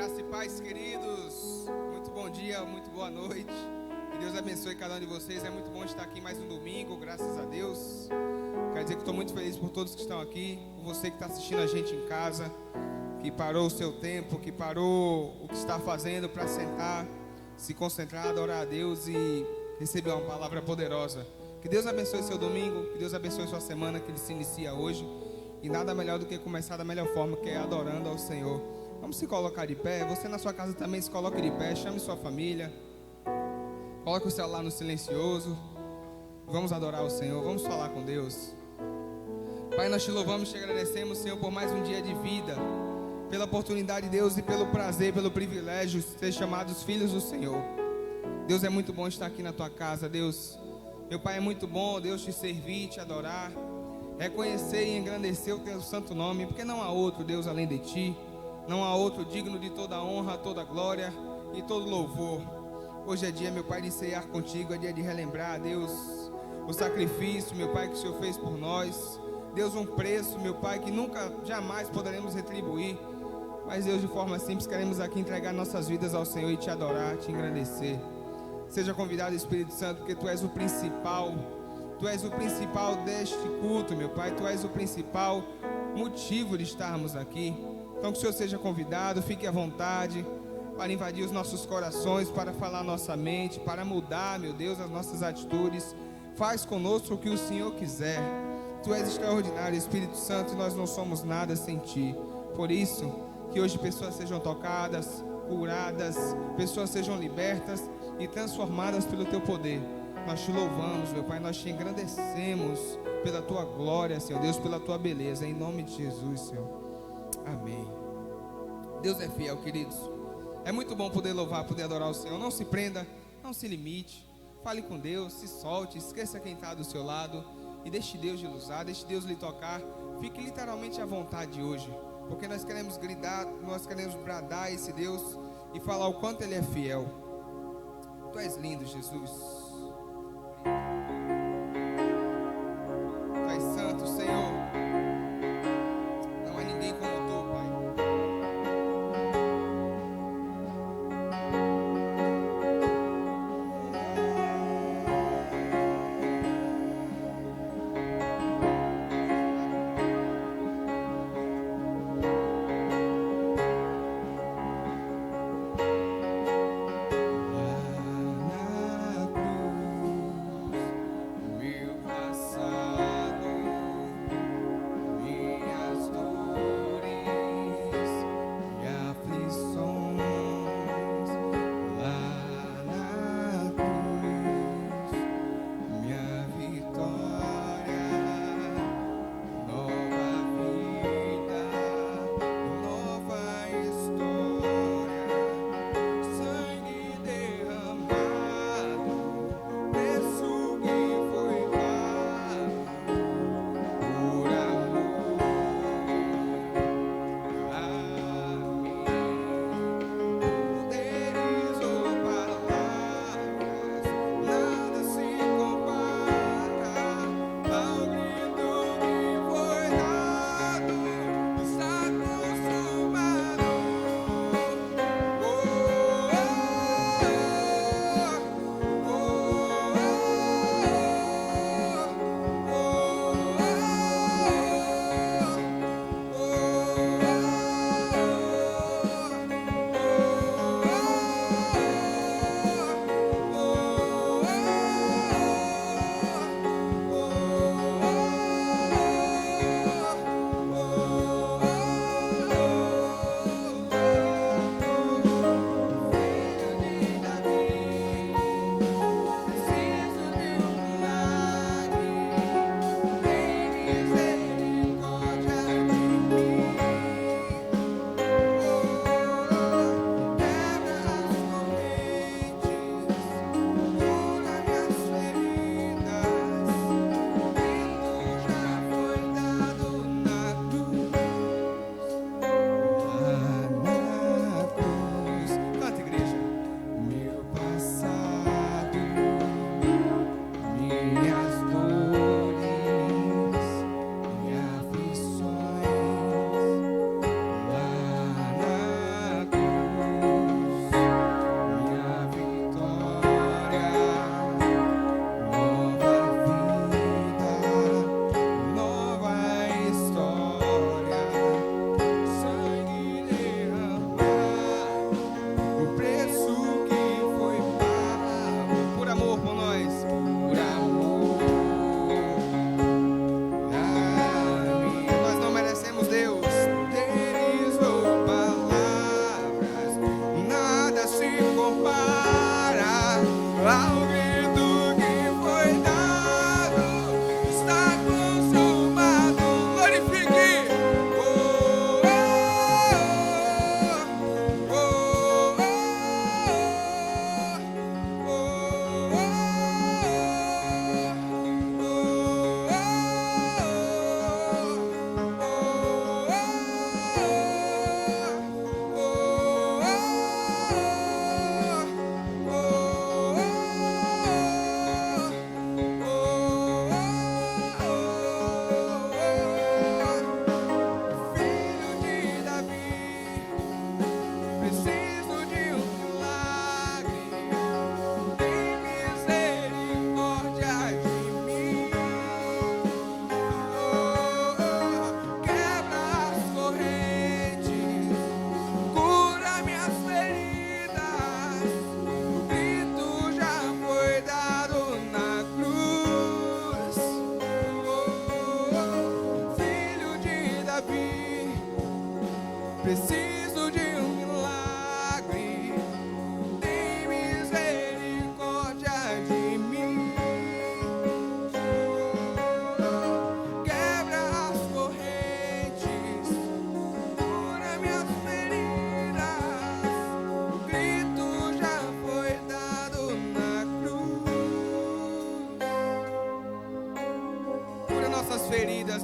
Graça e paz, queridos. Muito bom dia, muito boa noite. Que Deus abençoe cada um de vocês. É muito bom estar aqui mais um domingo, graças a Deus. Quero dizer que estou muito feliz por todos que estão aqui, por você que está assistindo a gente em casa, que parou o seu tempo, que parou o que está fazendo para sentar, se concentrar, adorar a Deus e receber uma palavra poderosa. Que Deus abençoe seu domingo, que Deus abençoe sua semana que ele se inicia hoje. E nada melhor do que começar da melhor forma, que é adorando ao Senhor. Vamos se colocar de pé. Você na sua casa também se coloque de pé. Chame sua família. Coloque o celular no silencioso. Vamos adorar o Senhor. Vamos falar com Deus. Pai, nós te louvamos e te agradecemos, Senhor, por mais um dia de vida, pela oportunidade, Deus, e pelo prazer, pelo privilégio de ser chamados filhos do Senhor. Deus, é muito bom estar aqui na tua casa, Deus. Meu Pai, é muito bom, Deus, te servir, te adorar, reconhecer e engrandecer o teu santo nome, porque não há outro Deus além de ti, não há outro digno de toda honra, toda glória e todo louvor. Hoje é dia, meu Pai, de ceiar contigo, é dia de relembrar, Deus, o sacrifício, meu Pai, que o Senhor fez por nós. Deus, um preço, meu Pai, que nunca, jamais poderemos retribuir, mas Deus, de forma simples, queremos aqui entregar nossas vidas ao Senhor e te adorar, te engrandecer. Seja convidado, Espírito Santo, porque Tu és o principal. Tu és o principal deste culto, meu Pai. Tu és o principal motivo de estarmos aqui. Então que o Senhor seja convidado, fique à vontade para invadir os nossos corações, para falar nossa mente, para mudar, meu Deus, as nossas atitudes. Faz conosco o que o Senhor quiser. Tu és extraordinário, Espírito Santo, e nós não somos nada sem Ti. Por isso, que hoje pessoas sejam tocadas, curadas, pessoas sejam libertas e transformadas pelo Teu poder. Nós te louvamos, meu Pai, nós te engrandecemos pela Tua glória, Senhor Deus, pela Tua beleza, em nome de Jesus, Senhor. Amém. Deus é fiel, queridos. É muito bom poder louvar, poder adorar o Senhor. Não se prenda, não se limite. Fale com Deus, se solte, esqueça quem está do seu lado e deixe Deus lhe usar, deixe Deus lhe tocar. Fique literalmente à vontade hoje, porque nós queremos gritar, nós queremos bradar a esse Deus e falar o quanto Ele é fiel. Tu és lindo, Jesus. Tu és santo, Senhor. Não há ninguém como Tu, Pai. Na cruz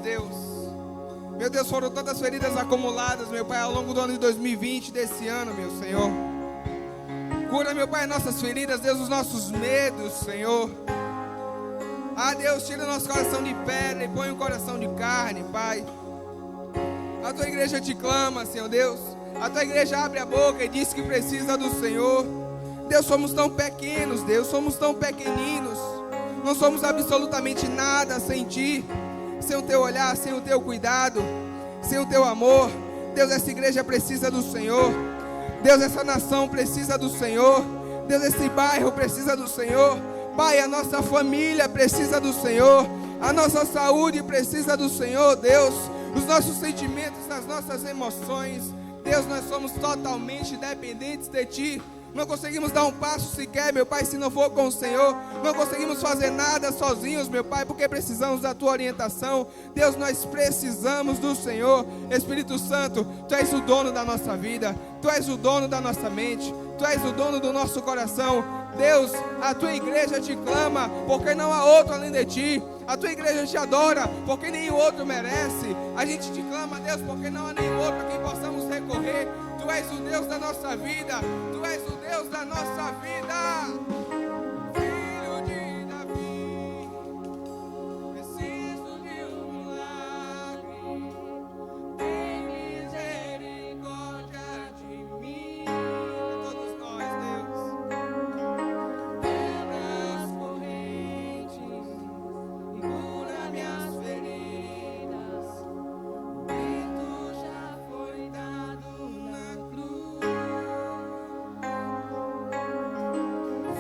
Deus. Meu Deus, foram tantas feridas acumuladas, meu Pai, ao longo do ano de 2020, desse ano, meu Senhor. Cura, meu Pai, nossas feridas, Deus, os nossos medos, Senhor. Ah, Deus, tira o nosso coração de pedra e põe um coração de carne, Pai. A tua igreja te clama, Senhor Deus. A tua igreja abre a boca e diz que precisa do Senhor. Deus, somos tão pequenos, Deus, somos tão pequeninos. Não somos absolutamente nada sem Ti, sem o Teu olhar, sem o Teu cuidado, sem o Teu amor. Deus, essa igreja precisa do Senhor. Deus, essa nação precisa do Senhor. Deus, esse bairro precisa do Senhor. Pai, a nossa família precisa do Senhor. A nossa saúde precisa do Senhor, Deus. Os nossos sentimentos, as nossas emoções. Deus, nós somos totalmente dependentes de Ti. Não conseguimos dar um passo sequer, meu Pai, se não for com o Senhor. Não conseguimos fazer nada sozinhos, meu Pai, porque precisamos da Tua orientação. Deus, nós precisamos do Senhor. Espírito Santo, Tu és o dono da nossa vida. Tu és o dono da nossa mente. Tu és o dono do nosso coração. Deus, a Tua igreja te clama, porque não há outro além de Ti. A Tua igreja te adora, porque nenhum outro merece. A gente te clama, Deus, porque não há nenhum outro a quem possamos recorrer. Tu és o Deus da nossa vida. Tu és o Deus da nossa vida. Filho de Davi, preciso de um milagre. Tem misericórdia de mim. Todos nós, Deus. Quebra as correntes e cura minhas feridas. O vento já foi dado na cruz.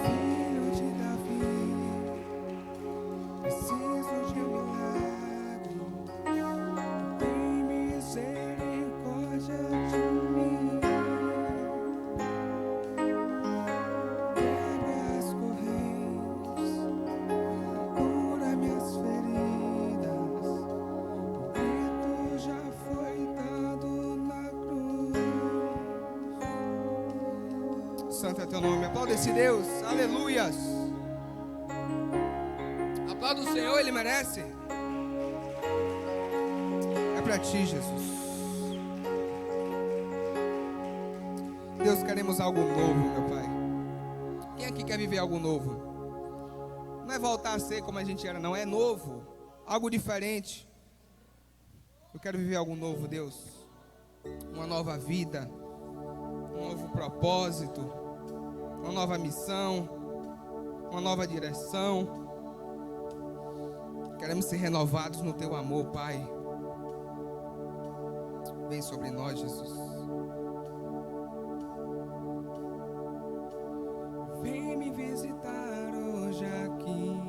Filho de Davi, preciso de um milagre. Tem misericórdia de mim. Quebra as correntes, cura minhas feridas. O vento já foi dado na cruz. Santo é teu nome. Aplauda esse Deus. Aleluias. Aplauda o Senhor, Ele merece. É para Ti, Jesus. Deus, queremos algo novo, meu Pai. Quem aqui quer viver algo novo? Não é voltar a ser como a gente era, não. É novo. Algo diferente. Eu quero viver algo novo, Deus. Uma nova vida. Um novo propósito. Uma nova missão. Uma nova direção. Queremos ser renovados no Teu amor, Pai. Vem sobre nós, Jesus. Vem me visitar hoje aqui.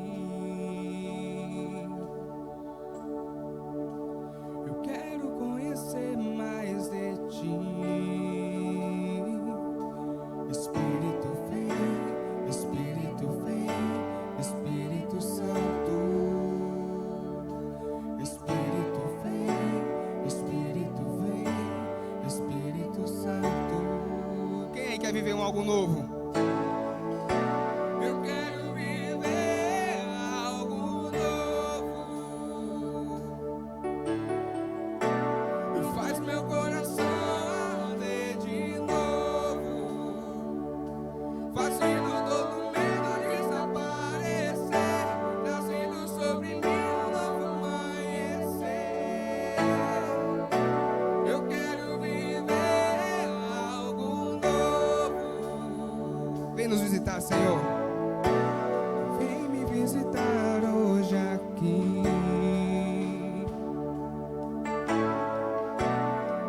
Eu quero conhecer mais de Ti. Espírito vem, Espírito vem, Espírito Santo. Espírito vem, Espírito vem, Espírito Santo. Quem aí quer viver algo novo? Eu quero viver algo novo. Faz meu coração arder de novo. Fazendo todo medo desaparecer. Trazendo sobre mim um novo amanhecer. Eu quero viver algo novo. Vem nos visitar, Senhor. Vem me visitar hoje aqui.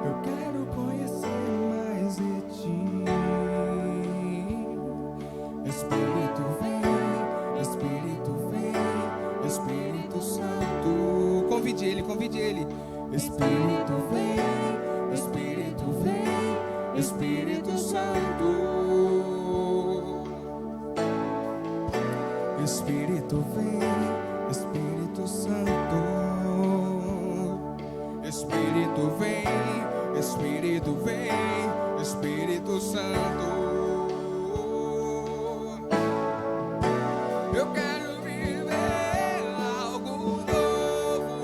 Eu quero conhecer mais de Ti. Espírito vem, Espírito Santo. Convide Ele, convide Ele. Espírito vem, Espírito Santo. Espírito vem, Espírito Santo. Espírito vem, Espírito vem, Espírito Santo. Eu quero viver algo novo.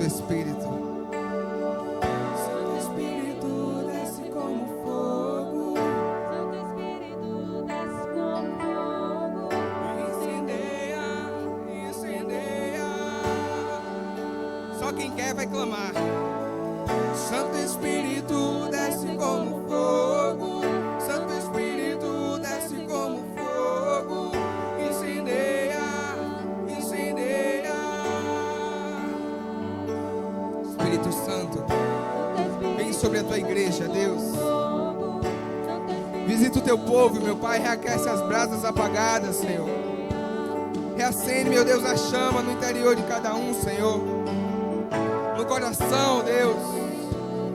Santo Espírito. Santo Espírito desce como fogo. Santo Espírito desce como fogo. Incendeia, incendeia. Só quem quer vai clamar. Santo Espírito desce como fogo. Santo Espírito desce como fogo. Incendeia, incendeia. Espírito Santo, vem sobre a tua igreja, Deus. Visita o teu povo, meu Pai, reaquece as brasas apagadas, Senhor. Reacende, meu Deus, a chama no interior de cada um, Senhor. No coração, Deus.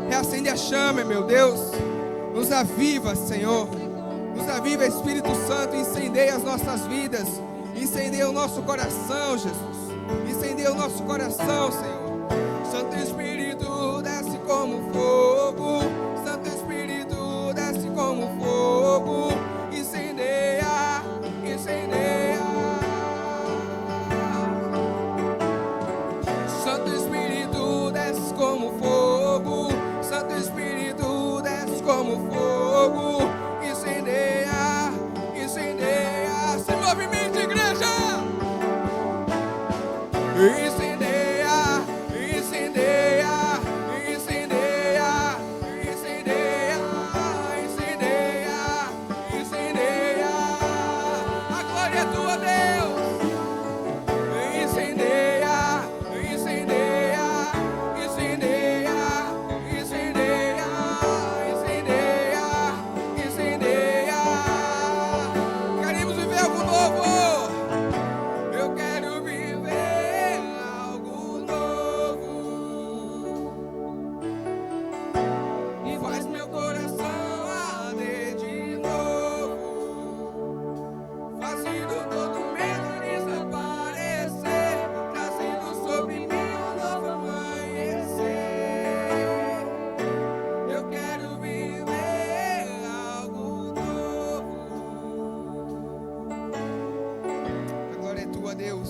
Reacende a chama, meu Deus. Nos aviva, Senhor. Nos aviva, Espírito Santo. Incendeia as nossas vidas. Incendeia o nosso coração, Jesus. Incendeia o nosso coração, Senhor. Santo Espírito desce como fogo. Santo Espírito desce como fogo. Incendeia, incendeia. Santo Espírito desce como fogo. Santo Espírito desce como fogo. Incendeia, incendeia. Se movimente, igreja. Incendeia, incendeia, incendeia, incendeia, incendeia, incendeia. A glória é tua, Deus. Incendeia, incendeia, incendeia, incendeia, incendeia, incendeia. Queremos viver algo novo. Eu quero viver algo novo. E faz meu coração arder de novo. Fazendo todo medo desaparecer, trazendo sobre mim um novo amanhecer. Eu quero viver algo novo. A glória é tua, Deus.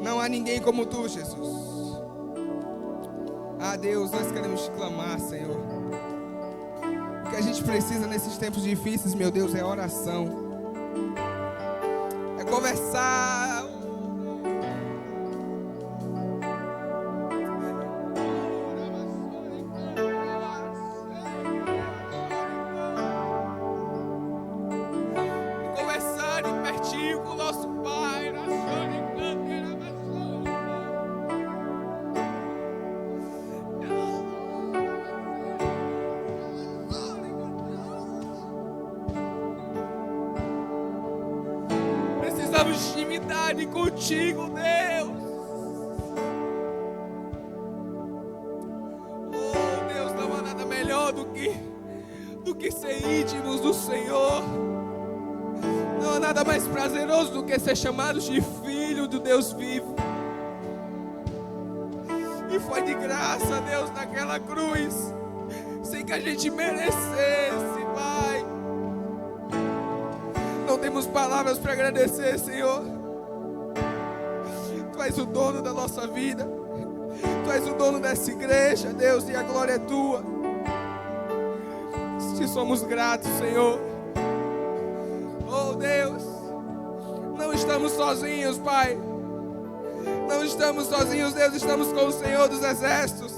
Não há ninguém como tu, Jesus. Ah, Deus, nós queremos te clamar, Senhor. O que a gente precisa nesses tempos difíceis, meu Deus, é oração. É conversar. Conversar de pertinho com o nosso Pai. Precisamos de intimidade contigo, Deus. Oh, Deus, não há nada melhor do que ser íntimos do Senhor. Não há nada mais prazeroso do que ser chamados de filho do Deus vivo. E foi de graça, Deus, naquela cruz, sem que a gente merecesse, Pai. Não temos palavras para agradecer, Senhor. Tu és o dono da nossa vida. Tu és o dono dessa igreja, Deus, e a glória é tua. Te somos gratos, Senhor. Oh, Deus, não estamos sozinhos, Pai. Não estamos sozinhos, Deus, estamos com o Senhor dos Exércitos,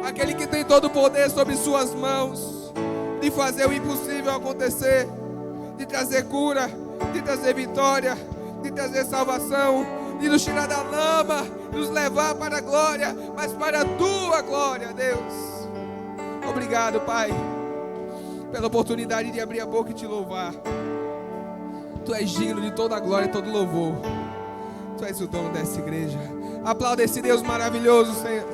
aquele que tem todo o poder sobre suas mãos, de fazer o impossível acontecer, de trazer cura, de trazer vitória, de trazer salvação, de nos tirar da lama, nos levar para a glória, mas para a tua glória, Deus. Obrigado, Pai, pela oportunidade de abrir a boca e te louvar. Tu és digno de toda a glória e todo louvor. Tu és o dono dessa igreja. Aplauda esse Deus maravilhoso, Senhor.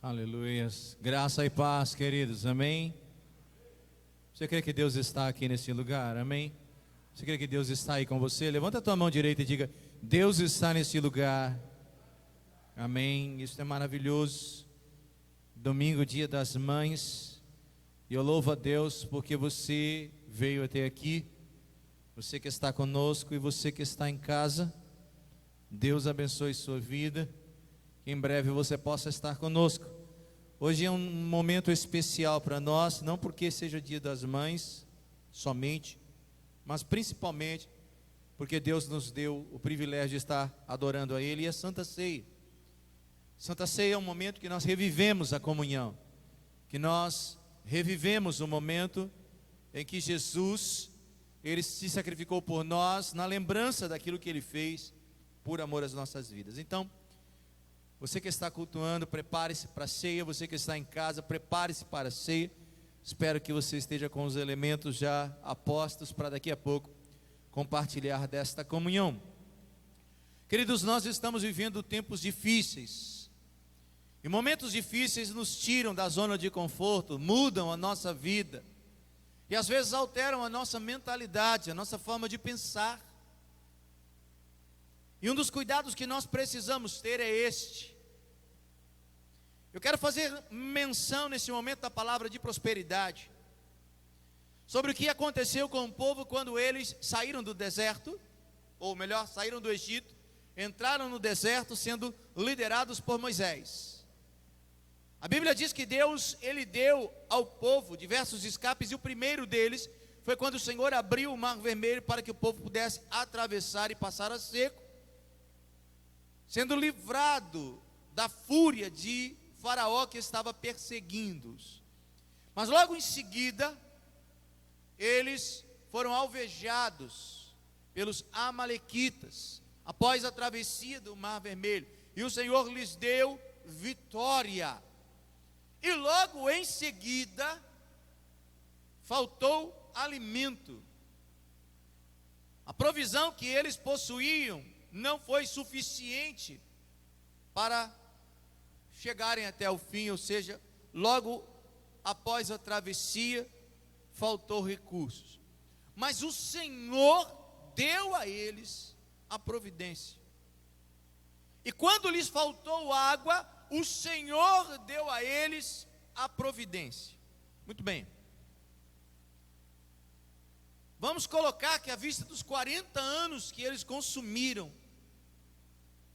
Aleluia. Aleluias. Graça e paz, queridos. Amém? Você crê que Deus está aqui nesse lugar? Amém? Você crê que Deus está aí com você? Levanta a tua mão direita e diga: Deus está nesse lugar. Amém. Isso é maravilhoso. Domingo, dia das mães. E eu louvo a Deus porque você veio até aqui. Você que está conosco e você que está em casa. Deus abençoe sua vida. Que em breve você possa estar conosco. Hoje é um momento especial para nós, não porque seja dia das mães somente, mas principalmente porque Deus nos deu o privilégio de estar adorando a Ele, e a Santa Ceia. Santa Ceia é um momento que nós revivemos a comunhão, que nós revivemos o momento em que Jesus, Ele se sacrificou por nós, na lembrança daquilo que Ele fez por amor às nossas vidas. Então, você que está cultuando, prepare-se para a ceia. Você que está em casa, prepare-se para a ceia. Espero que você esteja com os elementos já apostos para daqui a pouco compartilhar desta comunhão. Queridos, nós estamos vivendo tempos difíceis. E momentos difíceis nos tiram da zona de conforto, mudam a nossa vida. E às vezes alteram a nossa mentalidade, a nossa forma de pensar. E um dos cuidados que nós precisamos ter é este. Eu quero fazer menção nesse momento da palavra de prosperidade, sobre o que aconteceu com o povo quando eles saíram do deserto, ou melhor, saíram do Egito, entraram no deserto sendo liderados por Moisés. A Bíblia diz que Deus, Ele deu ao povo diversos escapes, e o primeiro deles foi quando o Senhor abriu o Mar Vermelho para que o povo pudesse atravessar e passar a seco, sendo livrado da fúria de Faraó que estava perseguindo-os. Mas logo em seguida, eles foram alvejados pelos amalequitas, após a travessia do Mar Vermelho, e o Senhor lhes deu vitória. E logo em seguida, faltou alimento. A provisão que eles possuíam não foi suficiente para chegarem até o fim, ou seja, logo após a travessia, faltou recursos. Mas o Senhor deu a eles a providência. E quando lhes faltou água, o Senhor deu a eles a providência. Muito bem. Vamos colocar que à vista dos 40 anos que eles consumiram,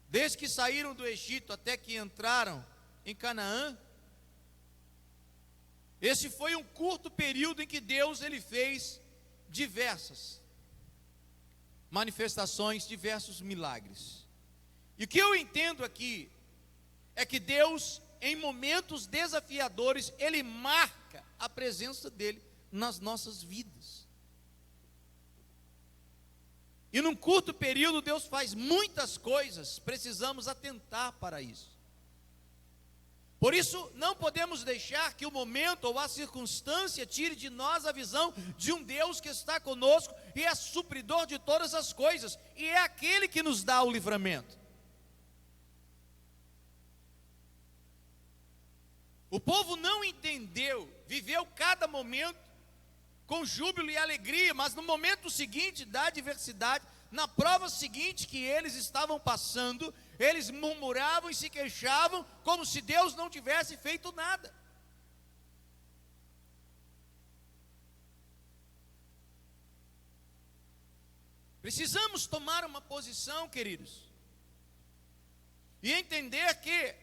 desde que saíram do Egito até que entraram em Canaã, esse foi um curto período em que Deus ele fez diversas manifestações, diversos milagres. E o que eu entendo aqui é que Deus, em momentos desafiadores, Ele marca a presença dEle nas nossas vidas. E num curto período Deus faz muitas coisas, precisamos atentar para isso. Por isso, não podemos deixar que o momento ou a circunstância tire de nós a visão de um Deus que está conosco e é supridor de todas as coisas, e é aquele que nos dá o livramento. O povo não entendeu, viveu cada momento com júbilo e alegria, mas no momento seguinte da adversidade, na prova seguinte que eles estavam passando, eles murmuravam e se queixavam, como se Deus não tivesse feito nada. Precisamos tomar uma posição, queridos, e entender que,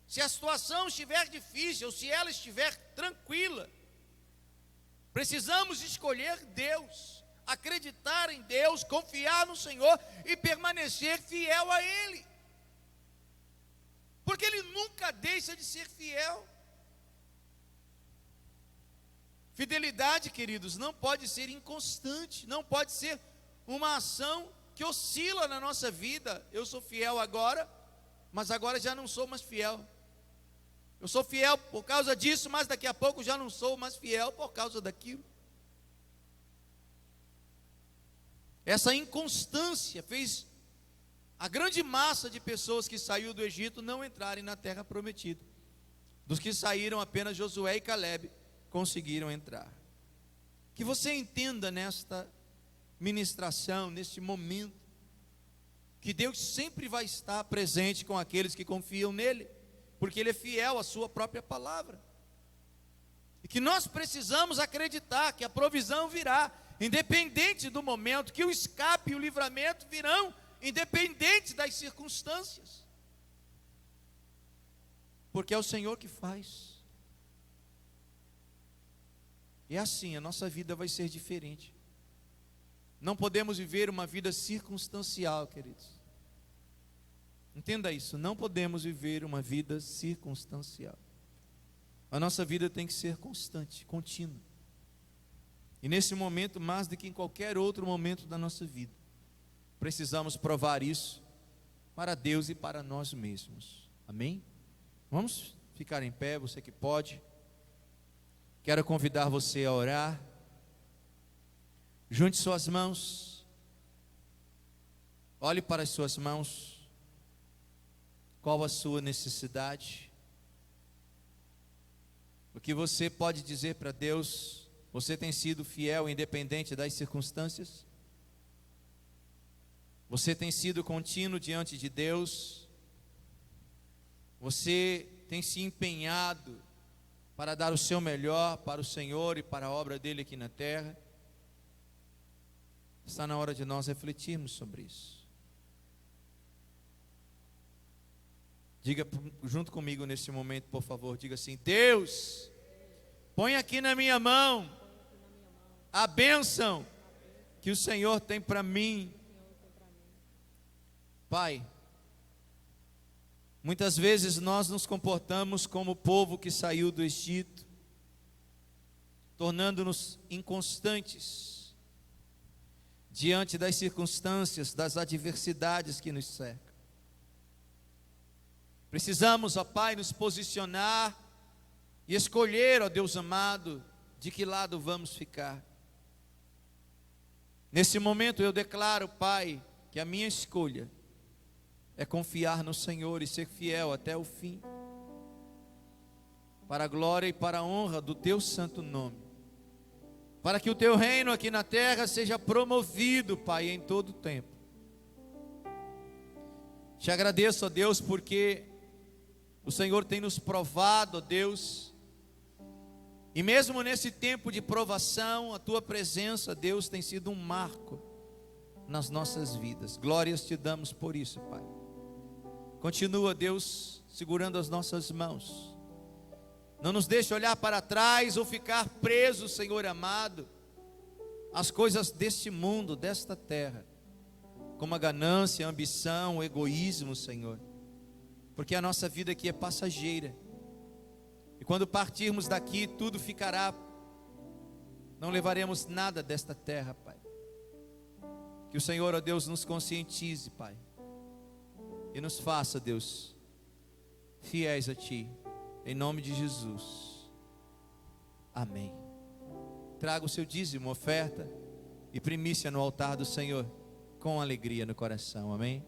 se a situação estiver difícil, ou se ela estiver tranquila, precisamos escolher Deus, acreditar em Deus, confiar no Senhor e permanecer fiel a Ele, porque Ele nunca deixa de ser fiel. Fidelidade, queridos, não pode ser inconstante, não pode ser uma ação que oscila na nossa vida. Eu sou fiel agora, mas agora já não sou mais fiel. Eu sou fiel por causa disso, mas daqui a pouco já não sou mais fiel por causa daquilo. Essa inconstância fez a grande massa de pessoas que saiu do Egito não entrarem na terra prometida. Dos que saíram, apenas Josué e Calebe conseguiram entrar. Que você entenda nesta ministração, neste momento, que Deus sempre vai estar presente com aqueles que confiam nele, porque Ele é fiel à sua própria palavra, e que nós precisamos acreditar que a provisão virá, independente do momento, que o escape e o livramento virão, independente das circunstâncias, porque é o Senhor que faz. E assim a nossa vida vai ser diferente. Não podemos viver uma vida circunstancial, queridos. Entenda isso, não podemos viver uma vida circunstancial. A nossa vida tem que ser constante, contínua. E nesse momento, mais do que em qualquer outro momento da nossa vida, precisamos provar isso para Deus e para nós mesmos. Amém? Vamos ficar em pé, você que pode. Quero convidar você a orar. Junte suas mãos. Olhe para as suas mãos. Qual a sua necessidade? O que você pode dizer para Deus? Você tem sido fiel independente das circunstâncias? Você tem sido contínuo diante de Deus? Você tem se empenhado para dar o seu melhor para o Senhor e para a obra dele aqui na terra? Está na hora de nós refletirmos sobre isso. Diga junto comigo nesse momento, por favor, diga assim: Deus, põe aqui na minha mão a bênção que o Senhor tem para mim. Pai, muitas vezes nós nos comportamos como o povo que saiu do Egito, tornando-nos inconstantes diante das circunstâncias, das adversidades que nos cercam. Precisamos, ó Pai, nos posicionar e escolher, ó Deus amado, de que lado vamos ficar. Nesse momento eu declaro, Pai, que a minha escolha é confiar no Senhor e ser fiel até o fim, para a glória e para a honra do Teu santo nome, para que o Teu reino aqui na terra seja promovido, Pai, em todo o tempo. Te agradeço, ó Deus, porque o Senhor tem nos provado, ó Deus, e mesmo nesse tempo de provação, a Tua presença, Deus, tem sido um marco nas nossas vidas. Glórias Te damos por isso, Pai. Continua, Deus, segurando as nossas mãos. Não nos deixe olhar para trás ou ficar presos, Senhor amado, às coisas deste mundo, desta terra, como a ganância, a ambição, o egoísmo, Senhor, porque a nossa vida aqui é passageira, e quando partirmos daqui, tudo ficará, não levaremos nada desta terra, Pai. Que o Senhor, ó Deus, nos conscientize, Pai, e nos faça, Deus, fiéis a Ti, em nome de Jesus, amém. Traga o seu dízimo, oferta e primícia no altar do Senhor, com alegria no coração, amém?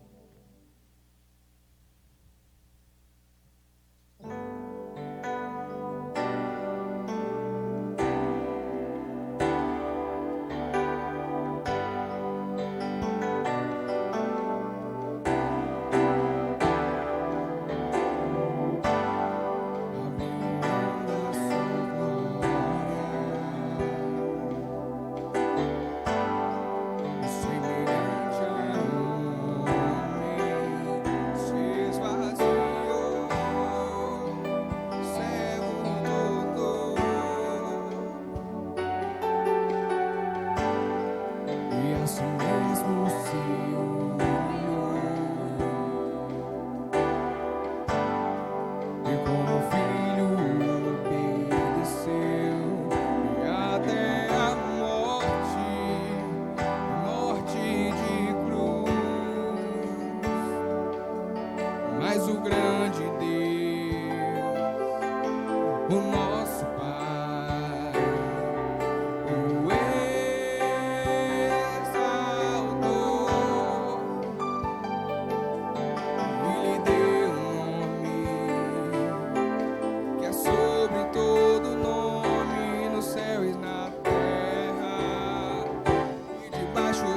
Debaixo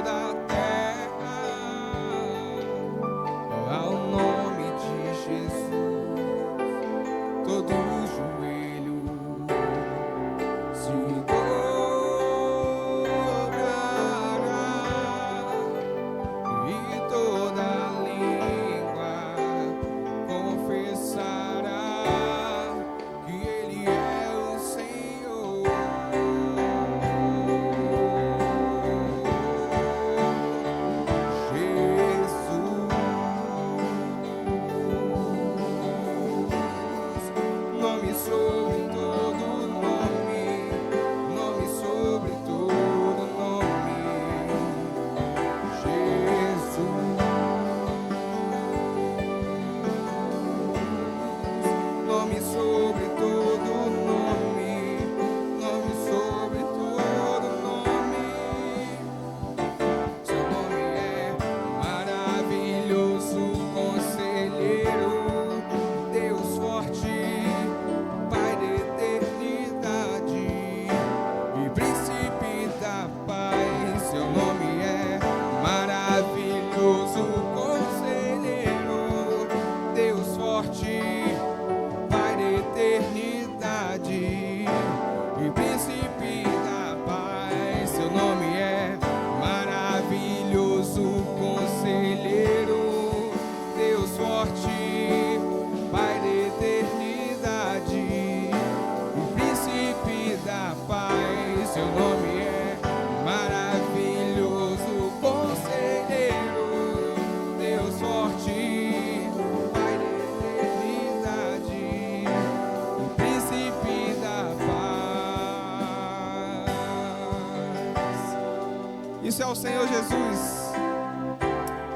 ao Senhor Jesus.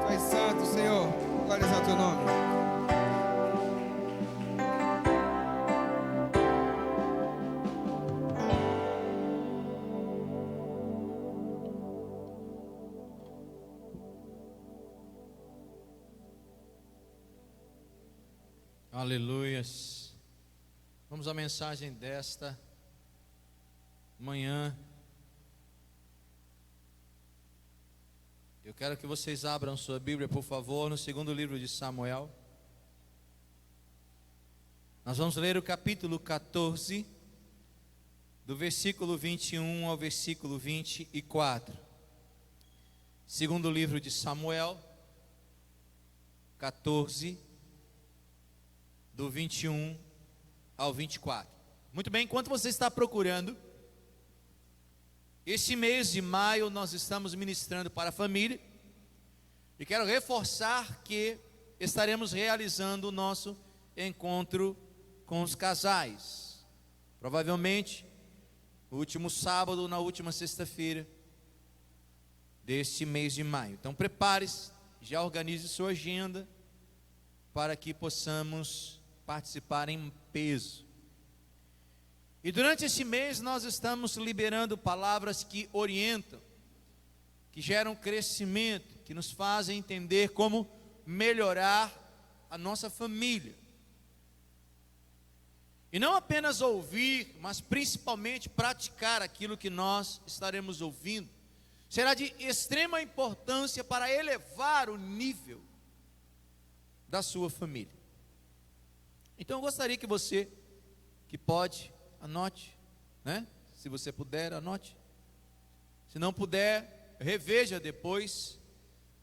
Tu és santo, Senhor. Glórias ao teu nome. Aleluias. Vamos à mensagem desta manhã. Eu quero que vocês abram sua Bíblia, por favor, no segundo livro de Samuel. Nós vamos ler o capítulo 14, do versículo 21 ao versículo 24. Segundo livro de Samuel, 14, do 21 ao 24. Muito bem, enquanto você está procurando, este mês de maio nós estamos ministrando para a família, e quero reforçar que estaremos realizando o nosso encontro com os casais, provavelmente no último sábado, na última sexta-feira deste mês de maio. Então prepare-se, já organize sua agenda para que possamos participar em peso. E durante esse mês nós estamos liberando palavras que orientam, que geram crescimento, que nos fazem entender como melhorar a nossa família. E não apenas ouvir, mas principalmente praticar aquilo que nós estaremos ouvindo. Será de extrema importância para elevar o nível da sua família. Então eu gostaria que você, que pode, anote, né? Se você puder, anote. Se não puder, reveja depois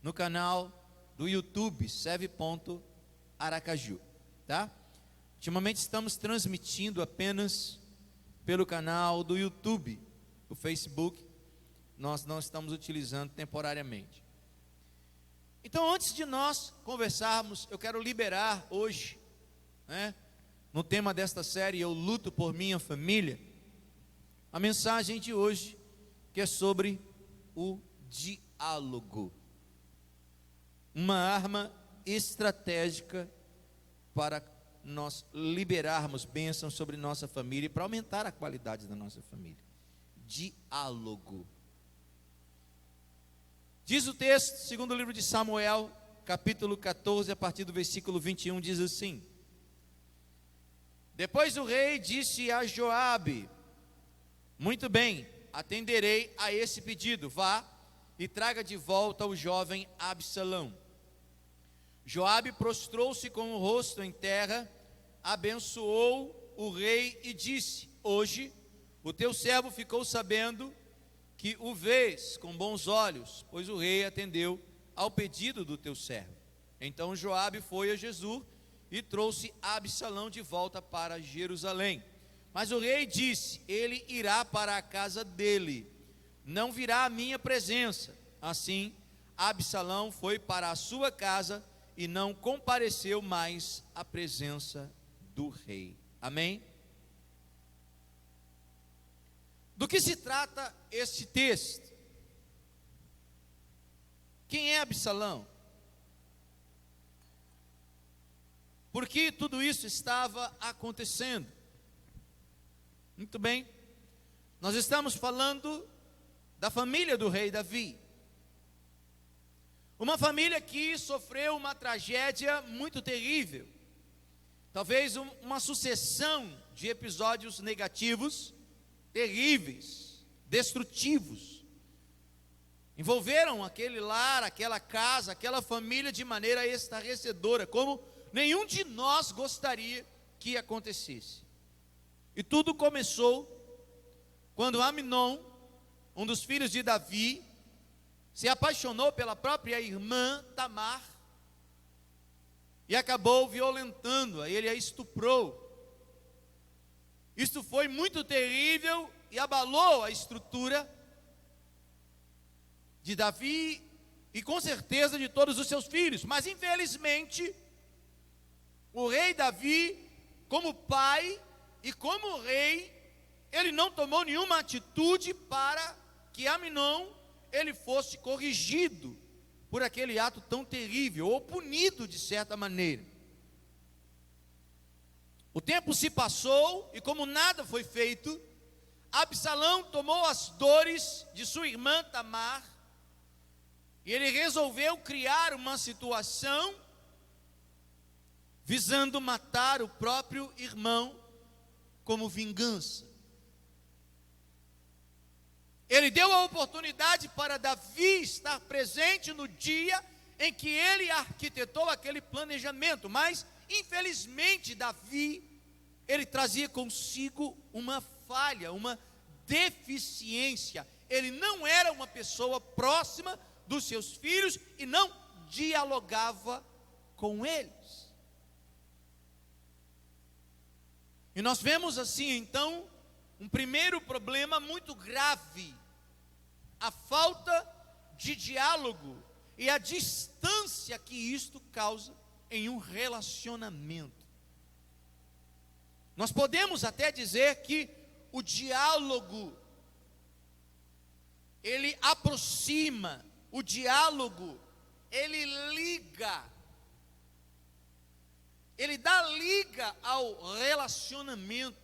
no canal do YouTube, Seve.Aracaju, tá? Ultimamente estamos transmitindo apenas pelo canal do YouTube. O Facebook nós não estamos utilizando temporariamente. Então, antes de nós conversarmos, eu quero liberar hoje, né, no tema desta série, Eu Luto por Minha Família, a mensagem de hoje, que é sobre o diálogo. Uma arma estratégica para nós liberarmos bênçãos sobre nossa família e para aumentar a qualidade da nossa família. Diálogo. Diz o texto, segundo o livro de Samuel, capítulo 14, a partir do versículo 21, diz assim: Depois o rei disse a Joabe: Muito bem, atenderei a esse pedido, vá e traga de volta o jovem Absalão. Joabe prostrou-se com o rosto em terra, abençoou o rei e disse: Hoje o teu servo ficou sabendo que o vês com bons olhos, pois o rei atendeu ao pedido do teu servo. Então Joabe foi a Jesur e trouxe Absalão de volta para Jerusalém. Mas o rei disse: Ele irá para a casa dele, não virá à minha presença. Assim Absalão foi para a sua casa e não compareceu mais à presença do rei. Amém? Do que se trata este texto? Quem é Absalão? Por que tudo isso estava acontecendo? Muito bem, nós estamos falando da família do rei Davi. Uma família que sofreu uma tragédia muito terrível. Talvez uma sucessão de episódios negativos, terríveis, destrutivos. Envolveram aquele lar, aquela casa, aquela família de maneira estarrecedora, como nenhum de nós gostaria que acontecesse. E tudo começou quando Amnon, um dos filhos de Davi, se apaixonou pela própria irmã Tamar e acabou violentando-a, ele a estuprou. Isto foi muito terrível e abalou a estrutura de Davi e com certeza de todos os seus filhos. Mas infelizmente, o rei Davi, como pai e como rei, ele não tomou nenhuma atitude para que Amnon ele fosse corrigido por aquele ato tão terrível, ou punido de certa maneira. O tempo se passou, e como nada foi feito, Absalão tomou as dores de sua irmã Tamar, e ele resolveu criar uma situação visando matar o próprio irmão como vingança. Ele deu a oportunidade para Davi estar presente no dia em que ele arquitetou aquele planejamento, mas infelizmente Davi, ele trazia consigo uma falha, uma deficiência. Ele não era uma pessoa próxima dos seus filhos e não dialogava com eles. E nós vemos assim então um primeiro problema muito grave: a falta de diálogo e a distância que isto causa em um relacionamento. Nós podemos até dizer que o diálogo, ele aproxima, o diálogo, ele liga, ele dá liga ao relacionamento.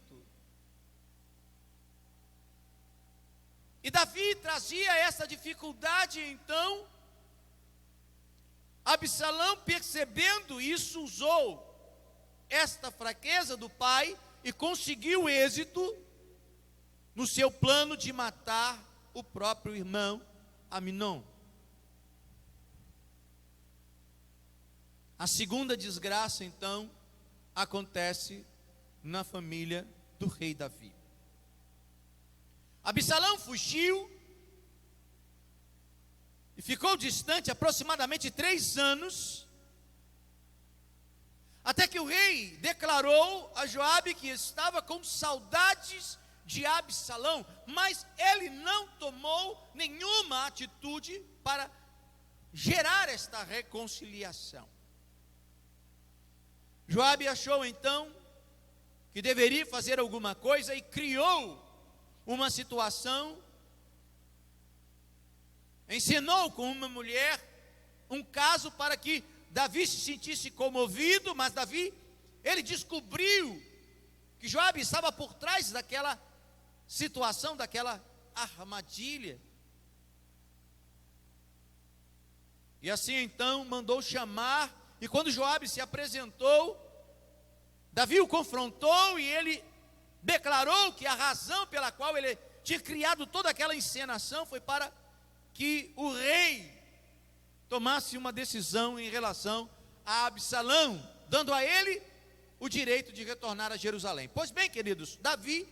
E Davi trazia essa dificuldade, então Absalão, percebendo isso, usou esta fraqueza do pai e conseguiu êxito no seu plano de matar o próprio irmão Aminon. A segunda desgraça, então, acontece na família do rei Davi. Absalão fugiu e ficou distante aproximadamente 3 anos, até que o rei declarou a Joabe que estava com saudades de Absalão, mas ele não tomou nenhuma atitude para gerar esta reconciliação. Joabe achou então que deveria fazer alguma coisa e criou uma situação, ensinou com uma mulher um caso para que Davi se sentisse comovido, mas Davi, ele descobriu que Joabe estava por trás daquela situação, daquela armadilha. E assim então mandou chamar, e quando Joabe se apresentou, Davi o confrontou e ele declarou que a razão pela qual ele tinha criado toda aquela encenação foi para que o rei tomasse uma decisão em relação a Absalão, dando a ele o direito de retornar a Jerusalém. Pois bem, queridos, Davi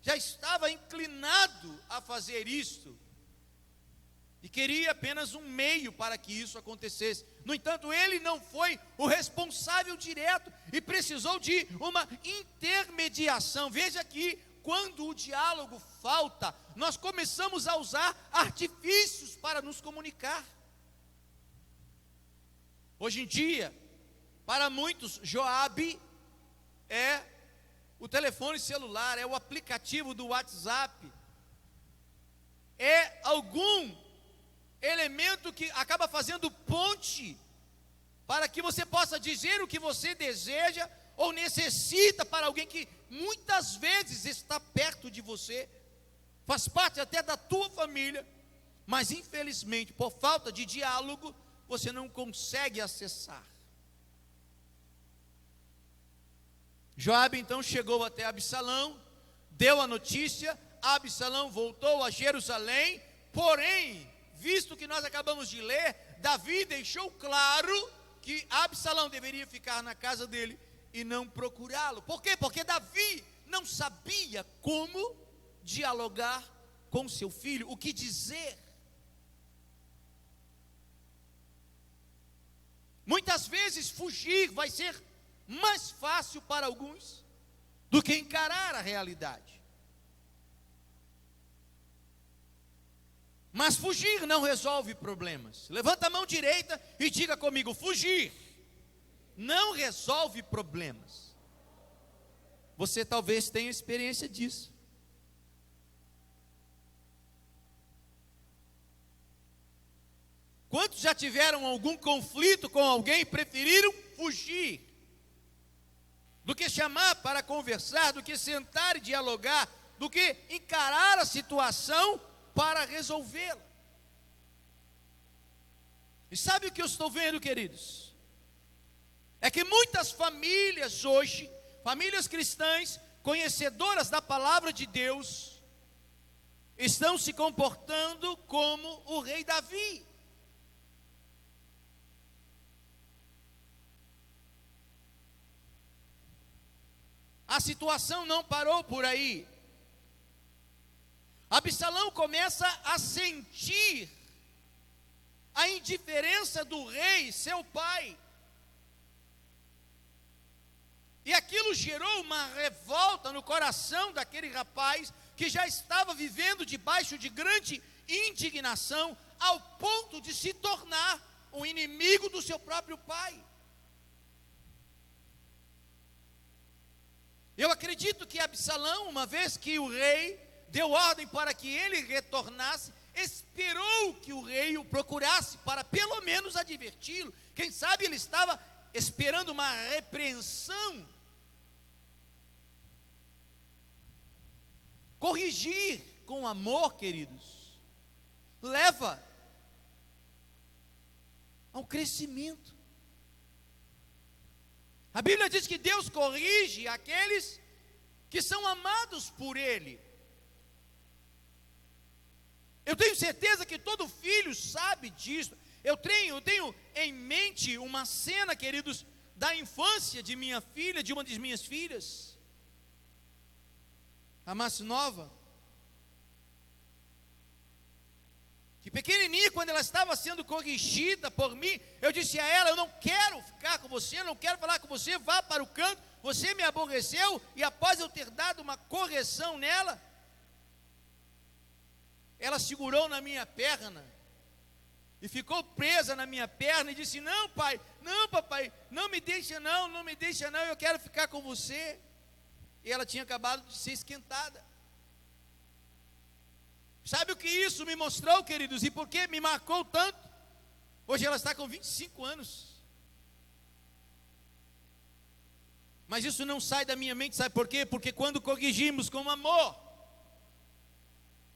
já estava inclinado a fazer isto e queria apenas um meio para que isso acontecesse. No entanto, ele não foi o responsável direto e precisou de uma intermediação. Veja que quando o diálogo falta, nós começamos a usar artifícios para nos comunicar. Hoje em dia, para muitos, Joabe é o telefone celular, é o aplicativo do WhatsApp, é algum elemento que acaba fazendo ponte para que você possa dizer o que você deseja ou necessita para alguém que muitas vezes está perto de você, faz parte até da tua família, mas infelizmente por falta de diálogo você não consegue acessar. Joabe então chegou até Absalão, deu a notícia, Absalão voltou a Jerusalém, porém, visto que nós acabamos de ler, Davi deixou claro que Absalão deveria ficar na casa dele e não procurá-lo. Por quê? Porque Davi não sabia como dialogar com seu filho, o que dizer. Muitas vezes fugir vai ser mais fácil para alguns do que encarar a realidade. Mas fugir não resolve problemas. Levanta a mão direita e diga comigo: fugir não resolve problemas. Você talvez tenha experiência disso. Quantos já tiveram algum conflito com alguém e preferiram fugir? Do que chamar para conversar, do que sentar e dialogar, do que encarar a situação para resolvê-la. E sabe o que eu estou vendo, queridos? É que muitas famílias hoje, famílias cristãs, conhecedoras da palavra de Deus, estão se comportando como o rei Davi. A situação não parou por aí. Absalão começa a sentir a indiferença do rei, seu pai. E aquilo gerou uma revolta no coração daquele rapaz, que já estava vivendo debaixo de grande indignação, ao ponto de se tornar um inimigo do seu próprio pai. Eu acredito que Absalão, uma vez que o rei deu ordem para que ele retornasse, esperou que o rei o procurasse para pelo menos adverti-lo. Quem sabe ele estava esperando uma repreensão. Corrigir com amor, queridos, leva ao crescimento. A Bíblia diz que Deus corrige aqueles que são amados por Ele. Eu tenho certeza que todo filho sabe disso. Eu tenho em mente uma cena, queridos, da infância de minha filha, de uma das minhas filhas, a mais nova, que pequenininha, quando ela estava sendo corrigida por mim, eu disse a ela: eu não quero ficar com você, eu não quero falar com você, vá para o canto, você me aborreceu. E após eu ter dado uma correção nela, ela segurou na minha perna e ficou presa na minha perna e disse: não, pai, não, papai, não me deixa não, não me deixa não, eu quero ficar com você. E ela tinha acabado de ser esquentada. Sabe o que isso me mostrou, queridos, e por que me marcou tanto? Hoje ela está com 25 anos. Mas isso não sai da minha mente, sabe por quê? Porque quando corrigimos com amor,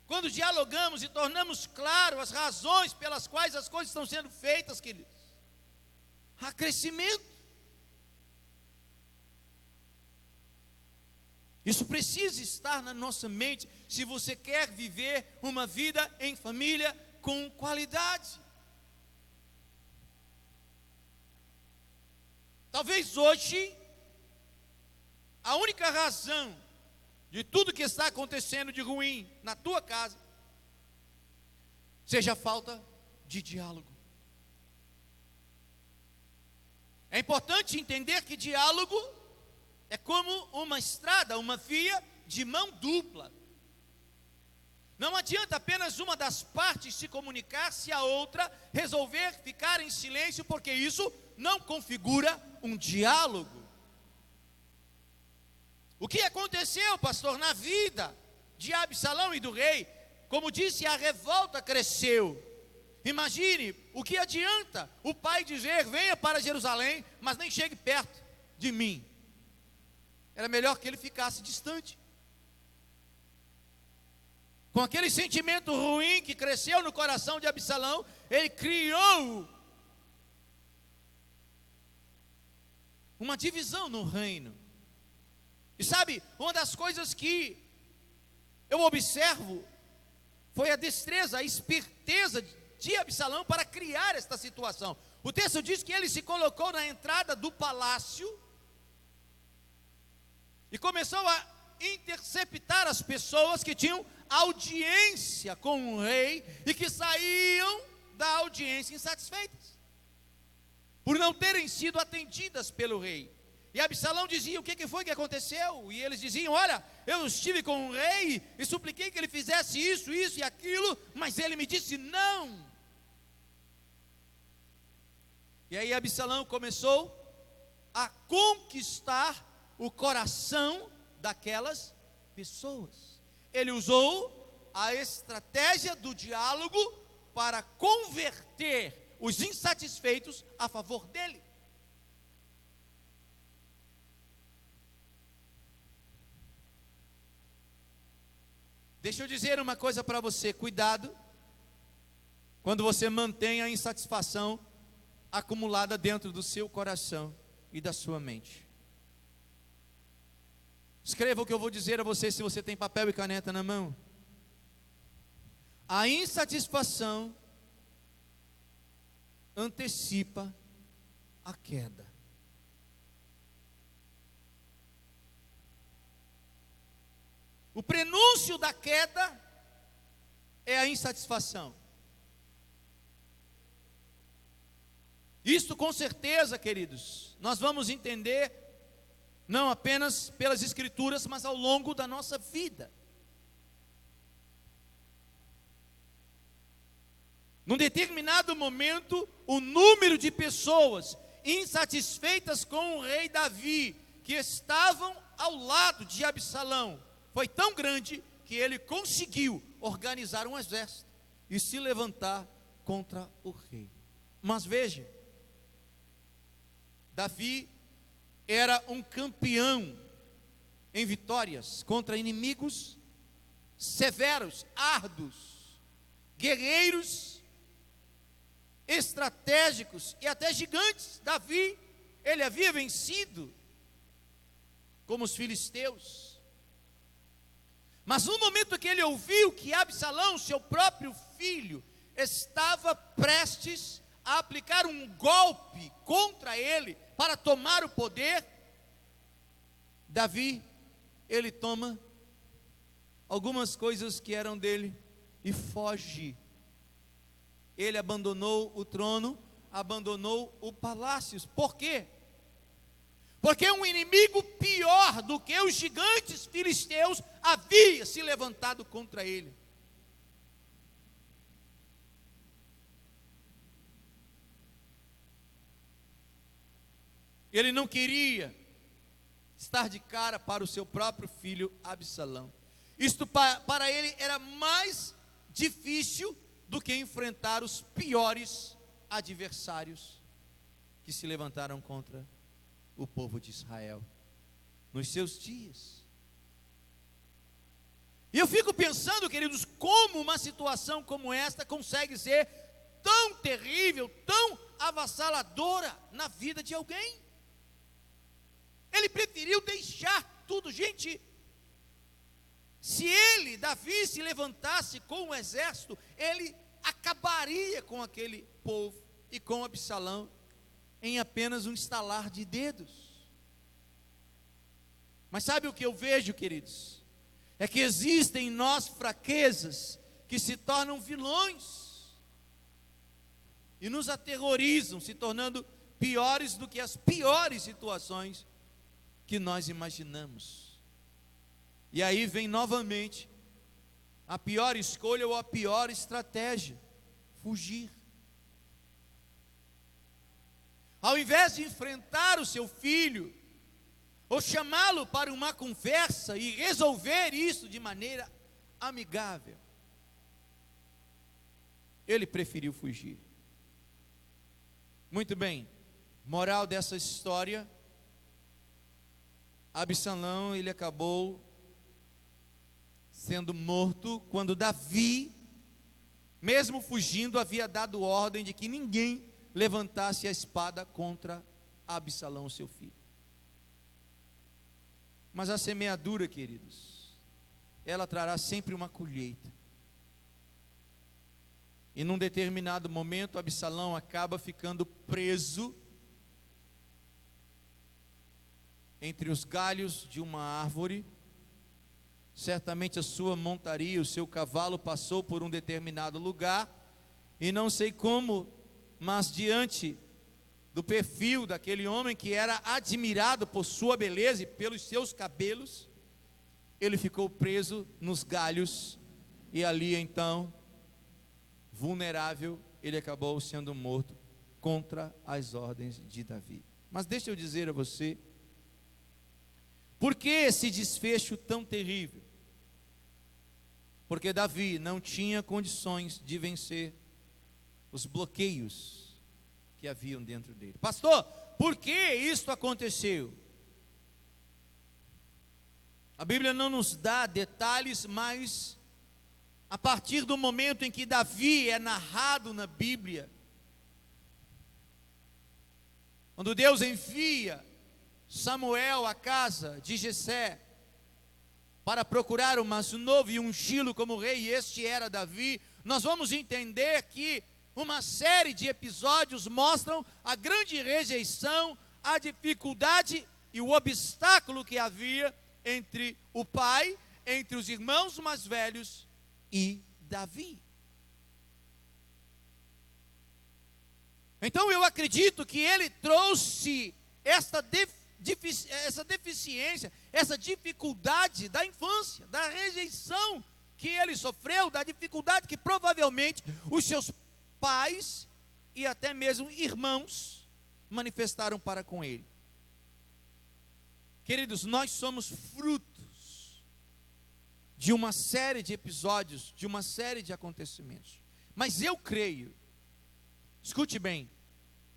quando dialogamos e tornamos claro as razões pelas quais as coisas estão sendo feitas, queridos, há crescimento. Isso precisa estar na nossa mente, se você quer viver uma vida em família com qualidade. Talvez hoje, a única razão de tudo que está acontecendo de ruim na tua casa seja a falta de diálogo. É importante entender que diálogo é como uma estrada, uma via de mão dupla. Não adianta apenas uma das partes se comunicar se a outra resolver ficar em silêncio, porque isso não configura um diálogo. O que aconteceu, pastor, na vida de Absalão e do rei? Como disse, a revolta cresceu. Imagine, o que adianta o pai dizer: venha para Jerusalém, mas nem chegue perto de mim. Era melhor que ele ficasse distante. Com aquele sentimento ruim que cresceu no coração de Absalão, ele criou uma divisão no reino. E sabe, uma das coisas que eu observo foi a destreza, a esperteza de Absalão para criar esta situação. O texto diz que ele se colocou na entrada do palácio e começou a interceptar as pessoas que tinham audiência com o rei e que saíam da audiência insatisfeitas por não terem sido atendidas pelo rei. E Absalão dizia: o que foi que aconteceu? E eles diziam: olha, eu estive com o rei e supliquei que ele fizesse isso, isso e aquilo, mas ele me disse não. E aí Absalão começou a conquistar o coração daquelas pessoas. Ele usou a estratégia do diálogo para converter os insatisfeitos a favor dele. Deixa eu dizer uma coisa para você, cuidado quando você mantém a insatisfação acumulada dentro do seu coração e da sua mente. Escreva o que eu vou dizer a você, se você tem papel e caneta na mão. A insatisfação antecipa a queda. O prenúncio da queda é a insatisfação. Isto com certeza, queridos, nós vamos entender não apenas pelas Escrituras, mas ao longo da nossa vida. Num determinado momento, o número de pessoas insatisfeitas com o rei Davi, que estavam ao lado de Absalão, foi tão grande que ele conseguiu organizar um exército e se levantar contra o rei. Mas veja, Davi era um campeão em vitórias contra inimigos severos, árduos, guerreiros, estratégicos e até gigantes. Davi, ele havia vencido como os filisteus. Mas no momento que ele ouviu que Absalão, seu próprio filho, estava prestes a aplicar um golpe contra ele para tomar o poder, Davi, ele toma algumas coisas que eram dele e foge. Ele abandonou o trono, abandonou o palácio. Por quê? Porque um inimigo pior do que os gigantes filisteus havia se levantado contra ele. Ele não queria estar de cara para o seu próprio filho Absalão. Isto para ele era mais difícil do que enfrentar os piores adversários que se levantaram contra o povo de Israel nos seus dias. E eu fico pensando, queridos, como uma situação como esta consegue ser tão terrível, tão avassaladora na vida de alguém. Ele preferiu deixar tudo. Gente, se ele, Davi, se levantasse com o exército, ele acabaria com aquele povo e com Absalão em apenas um estalar de dedos. Mas sabe o que eu vejo, queridos? É que existem em nós fraquezas que se tornam vilões e nos aterrorizam, se tornando piores do que as piores situações que nós imaginamos. E aí vem novamente a pior escolha ou a pior estratégia: fugir. Ao invés de enfrentar o seu filho, ou chamá-lo para uma conversa e resolver isso de maneira amigável, ele preferiu fugir. Muito bem, moral dessa história: Absalão, ele acabou sendo morto quando Davi, mesmo fugindo, havia dado ordem de que ninguém levantasse a espada contra Absalão, seu filho. Mas a semeadura, queridos, ela trará sempre uma colheita. E num determinado momento, Absalão acaba ficando preso entre os galhos de uma árvore. Certamente a sua montaria, o seu cavalo passou por um determinado lugar, e não sei como, mas diante do perfil daquele homem que era admirado por sua beleza e pelos seus cabelos, ele ficou preso nos galhos, e ali então, vulnerável, ele acabou sendo morto contra as ordens de Davi. Mas deixa eu dizer a você, por que esse desfecho tão terrível? Porque Davi não tinha condições de vencer os bloqueios que haviam dentro dele. Pastor, por que isto aconteceu? A Bíblia não nos dá detalhes, mas a partir do momento em que Davi é narrado na Bíblia, quando Deus envia Samuel à casa de Jessé para procurar o mais novo e ungí-lo como rei, e este era Davi, nós vamos entender que uma série de episódios mostram a grande rejeição, a dificuldade e o obstáculo que havia entre o pai, entre os irmãos mais velhos e Davi. Então eu acredito que ele trouxe essa deficiência, essa dificuldade da infância, da rejeição que ele sofreu, da dificuldade que provavelmente os seus pais e até mesmo irmãos manifestaram para com ele. Queridos, nós somos frutos de uma série de episódios, de uma série de acontecimentos. Mas eu creio, escute bem,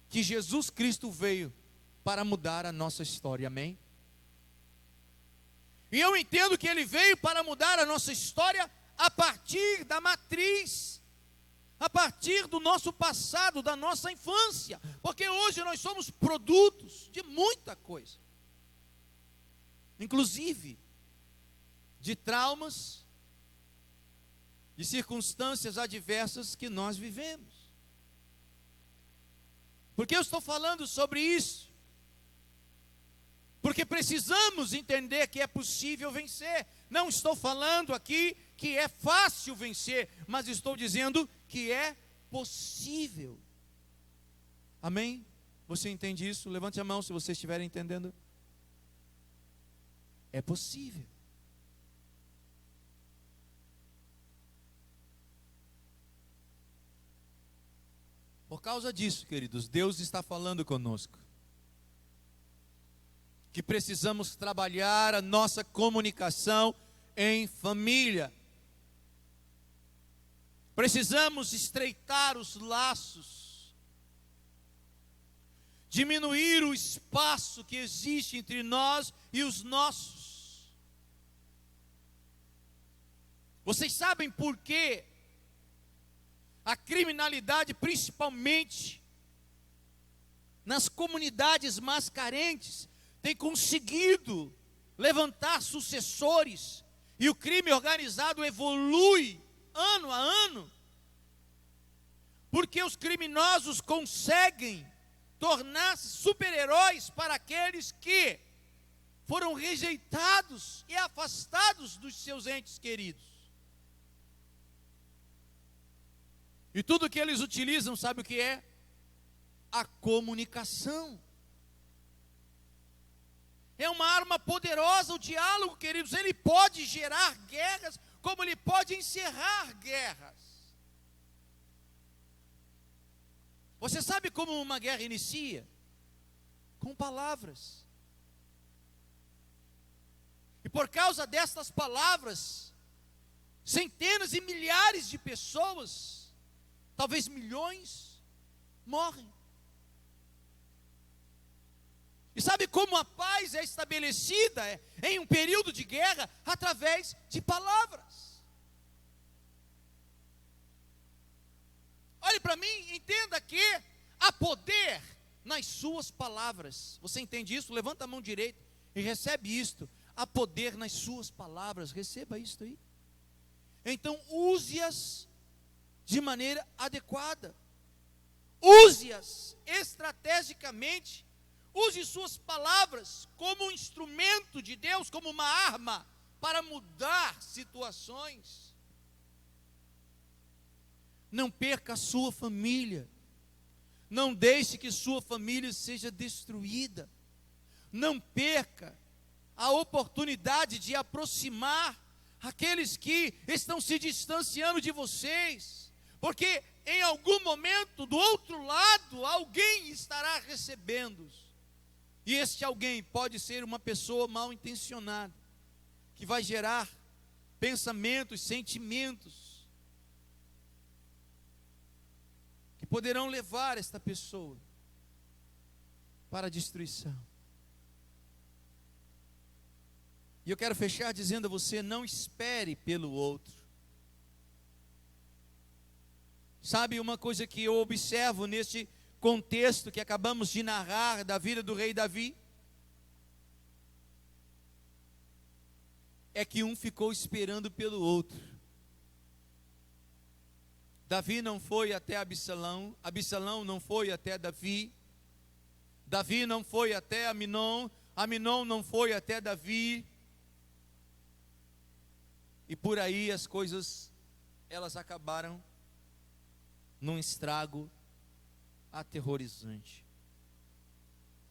que Jesus Cristo veio para mudar a nossa história, amém? E eu entendo que ele veio para mudar a nossa história a partir da matriz, a partir do nosso passado, da nossa infância, porque hoje nós somos produtos de muita coisa, inclusive de traumas, de circunstâncias adversas que nós vivemos. Por que eu estou falando sobre isso? Porque precisamos entender que é possível vencer. Não estou falando aqui que é fácil vencer, mas estou dizendo que é possível. Amém? Você entende isso? Levante a mão se você estiver entendendo. É possível. Por causa disso, queridos, Deus está falando conosco que precisamos trabalhar a nossa comunicação em família. Precisamos estreitar os laços, diminuir o espaço que existe entre nós e os nossos. Vocês sabem por quê? A criminalidade, principalmente nas comunidades mais carentes, tem conseguido levantar sucessores, e o crime organizado evolui ano a ano, porque os criminosos conseguem tornar-se super-heróis para aqueles que foram rejeitados e afastados dos seus entes queridos. E tudo que eles utilizam, sabe o que é? A comunicação. É uma arma poderosa o diálogo, queridos. Ele pode gerar guerras, como ele pode encerrar guerras. Você sabe como uma guerra inicia? Com palavras. E por causa destas palavras, centenas e milhares de pessoas, talvez milhões, morrem. E sabe como a paz é estabelecida em um período de guerra? Através de palavras. Olhe para mim, entenda que há poder nas suas palavras. Você entende isso? Levanta a mão direita e recebe isto. Há poder nas suas palavras. Receba isto aí. Então use-as de maneira adequada. Use-as estrategicamente. Use suas palavras como um instrumento de Deus, como uma arma para mudar situações. Não perca a sua família. Não deixe que sua família seja destruída. Não perca a oportunidade de aproximar aqueles que estão se distanciando de vocês. Porque em algum momento, do outro lado, alguém estará recebendo-os. E este alguém pode ser uma pessoa mal intencionada, que vai gerar pensamentos, sentimentos, que poderão levar esta pessoa para a destruição. E eu quero fechar dizendo a você: não espere pelo outro. Sabe uma coisa que eu observo neste contexto que acabamos de narrar da vida do rei Davi? É que um ficou esperando pelo outro. Davi não foi até Absalão, Absalão não foi até Davi, Davi não foi até Aminon, Aminon não foi até Davi. E por aí as coisas, elas acabaram num estrago aterrorizante.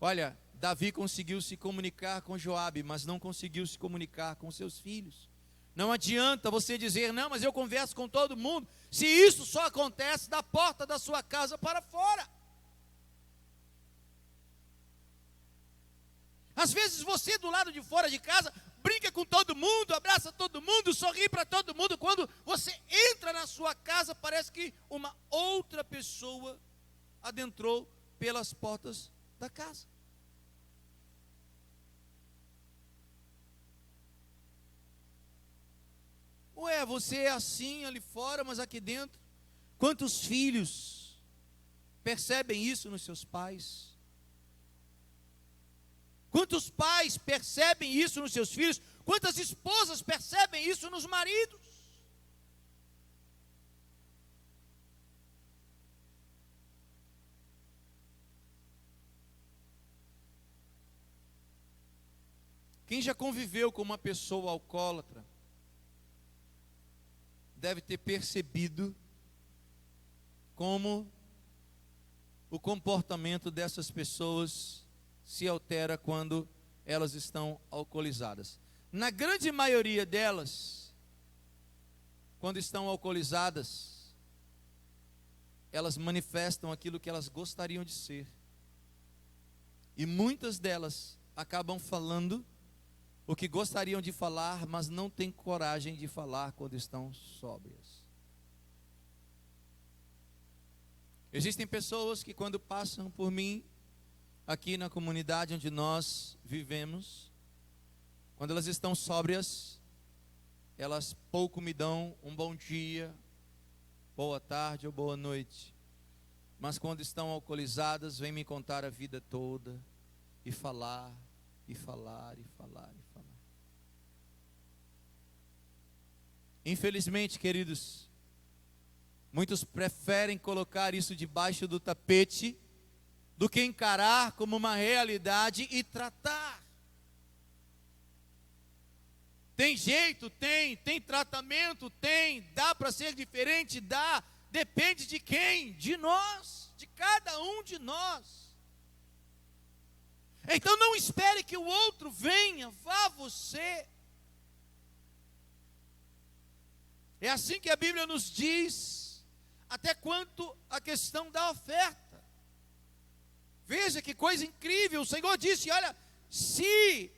Olha, Davi conseguiu se comunicar com Joabe, mas não conseguiu se comunicar com seus filhos. Não adianta você dizer: não, mas eu converso com todo mundo, se isso só acontece da porta da sua casa para fora. Às vezes você do lado de fora de casa brinca com todo mundo, abraça todo mundo, sorri para todo mundo. Quando você entra na sua casa, parece que uma outra pessoa adentrou pelas portas da casa. Ué, você é assim ali fora, mas aqui dentro? Quantos filhos percebem isso nos seus pais? Quantos pais percebem isso nos seus filhos? Quantas esposas percebem isso nos maridos? Quem já conviveu com uma pessoa alcoólatra deve ter percebido como o comportamento dessas pessoas se altera quando elas estão alcoolizadas. Na grande maioria delas, quando estão alcoolizadas, elas manifestam aquilo que elas gostariam de ser. E muitas delas acabam falando o que gostariam de falar, mas não têm coragem de falar quando estão sóbrias. Existem pessoas que, quando passam por mim, aqui na comunidade onde nós vivemos, quando elas estão sóbrias, elas pouco me dão um bom dia, boa tarde ou boa noite. Mas quando estão alcoolizadas, vêm me contar a vida toda, e falar, e falar, e falar, e falar. Infelizmente, queridos, muitos preferem colocar isso debaixo do tapete do que encarar como uma realidade e tratar. Tem jeito? Tem tratamento? Tem. Dá para ser diferente? Dá. Depende de quem? De nós, de cada um de nós. Então não espere que o outro venha, vá você. É assim que a Bíblia nos diz, até quanto a questão da oferta. Veja que coisa incrível, o Senhor disse: olha, se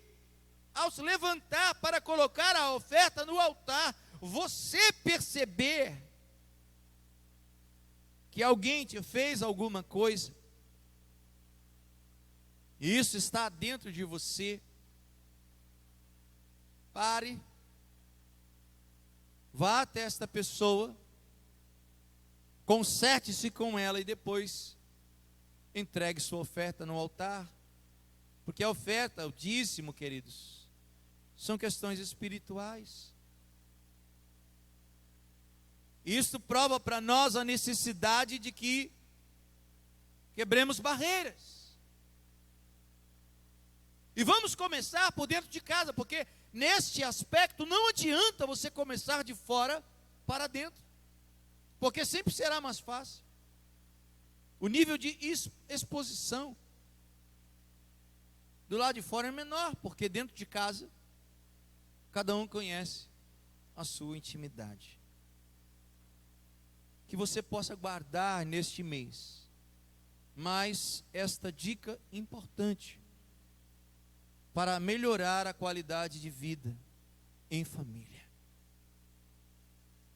ao se levantar para colocar a oferta no altar, você perceber que alguém te fez alguma coisa, e isso está dentro de você, pare, vá até esta pessoa, conserte-se com ela e depois entregue sua oferta no altar. Porque a oferta, o dízimo, queridos, são questões espirituais. Isso prova para nós a necessidade de que quebremos barreiras. E vamos começar por dentro de casa, porque neste aspecto não adianta você começar de fora para dentro, porque sempre será mais fácil. O nível de exposição do lado de fora é menor, porque dentro de casa cada um conhece a sua intimidade. Que você possa guardar neste mês mais esta dica importante para melhorar a qualidade de vida em família.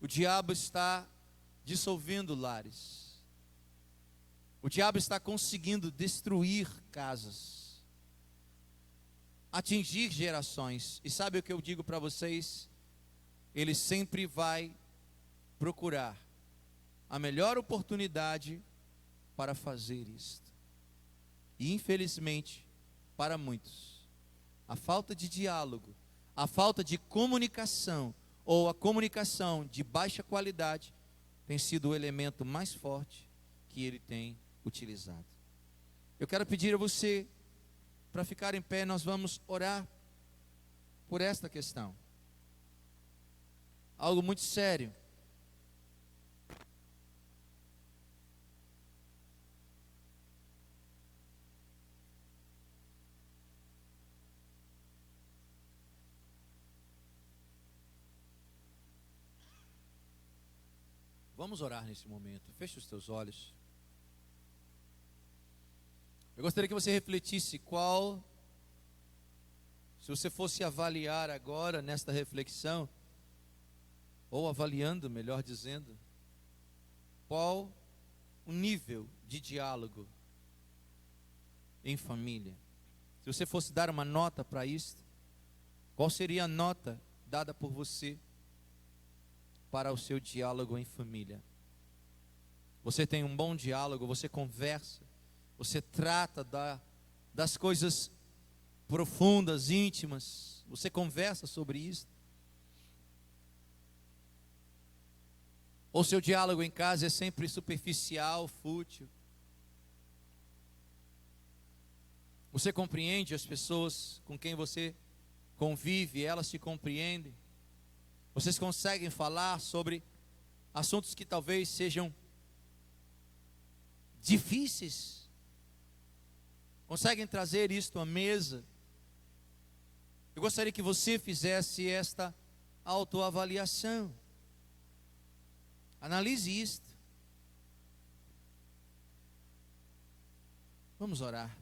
O diabo está dissolvendo lares. O diabo está conseguindo destruir casas, atingir gerações. E sabe o que eu digo para vocês? Ele sempre vai procurar a melhor oportunidade para fazer isto. E infelizmente, para muitos, a falta de diálogo, a falta de comunicação, ou a comunicação de baixa qualidade, tem sido o elemento mais forte que ele tem utilizado. Eu quero pedir a você para ficar em pé. Nós vamos orar por esta questão. Algo muito sério. Vamos orar nesse momento. Feche os teus olhos. Eu gostaria que você refletisse se você fosse avaliar agora nesta reflexão, ou avaliando, melhor dizendo, qual o nível de diálogo em família. Se você fosse dar uma nota para isto, qual seria a nota dada por você para o seu diálogo em família? Você tem um bom diálogo, você conversa, você trata das coisas profundas, íntimas, você conversa sobre isso? Ou seu diálogo em casa é sempre superficial, fútil? Você compreende as pessoas com quem você convive, elas te compreendem? Vocês conseguem falar sobre assuntos que talvez sejam difíceis? Conseguem trazer isto à mesa? Eu gostaria que você fizesse esta autoavaliação. Analise isto. Vamos orar.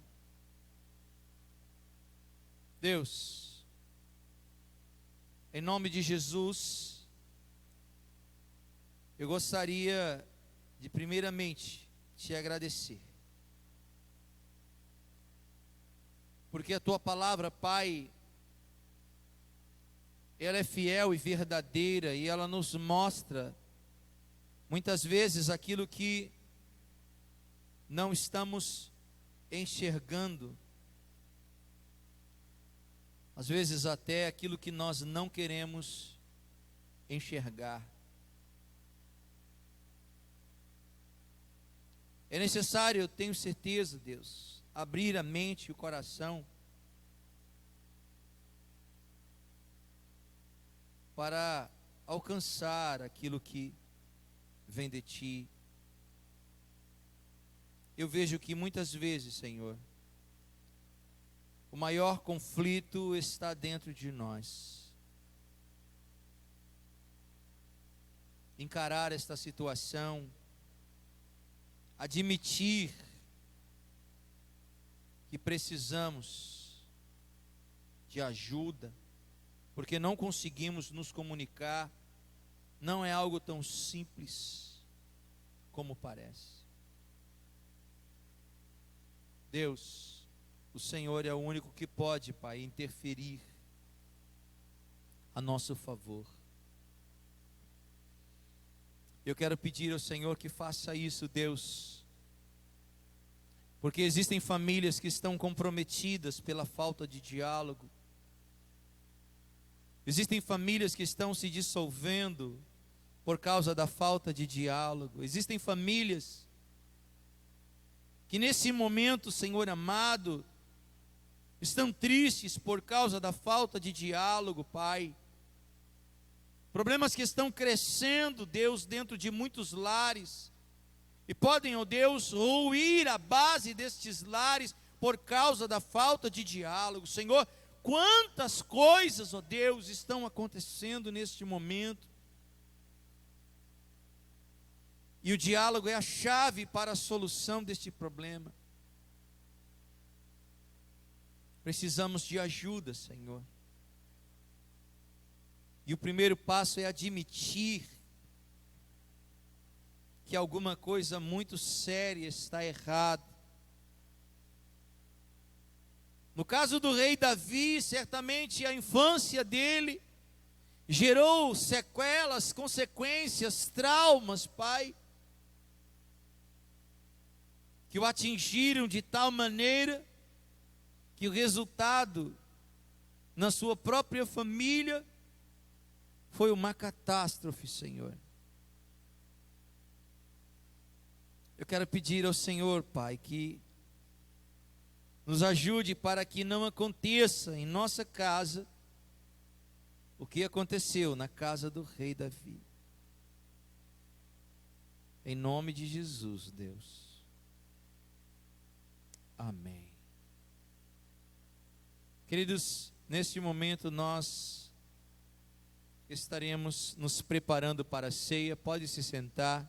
Deus, em nome de Jesus, eu gostaria de primeiramente te agradecer, porque a tua palavra, Pai, ela é fiel e verdadeira, e ela nos mostra muitas vezes aquilo que não estamos enxergando, às vezes até aquilo que nós não queremos enxergar. É necessário, eu tenho certeza, Deus, abrir a mente e o coração para alcançar aquilo que vem de Ti. Eu vejo que muitas vezes, Senhor, o maior conflito está dentro de nós. Encarar esta situação, admitir que precisamos de ajuda, porque não conseguimos nos comunicar, não é algo tão simples como parece. Deus, o Senhor é o único que pode, Pai, interferir a nosso favor. Eu quero pedir ao Senhor que faça isso, Deus, porque existem famílias que estão comprometidas pela falta de diálogo. Existem famílias que estão se dissolvendo por causa da falta de diálogo. Existem famílias que nesse momento, Senhor amado, estão tristes por causa da falta de diálogo, Pai. Problemas que estão crescendo, Deus, dentro de muitos lares, e podem, ó Deus, ruir a base destes lares por causa da falta de diálogo. Senhor, quantas coisas, ó Deus, estão acontecendo neste momento, e o diálogo é a chave para a solução deste problema. Precisamos de ajuda, Senhor. E o primeiro passo é admitir que alguma coisa muito séria está errada. No caso do rei Davi, certamente a infância dele gerou sequelas, consequências, traumas, Pai, que o atingiram de tal maneira que o resultado na sua própria família foi uma catástrofe, Senhor. Eu quero pedir ao Senhor, Pai, que nos ajude para que não aconteça em nossa casa o que aconteceu na casa do rei Davi. Em nome de Jesus, Deus. Amém. Queridos, neste momento nós estaremos nos preparando para a ceia. Pode se sentar.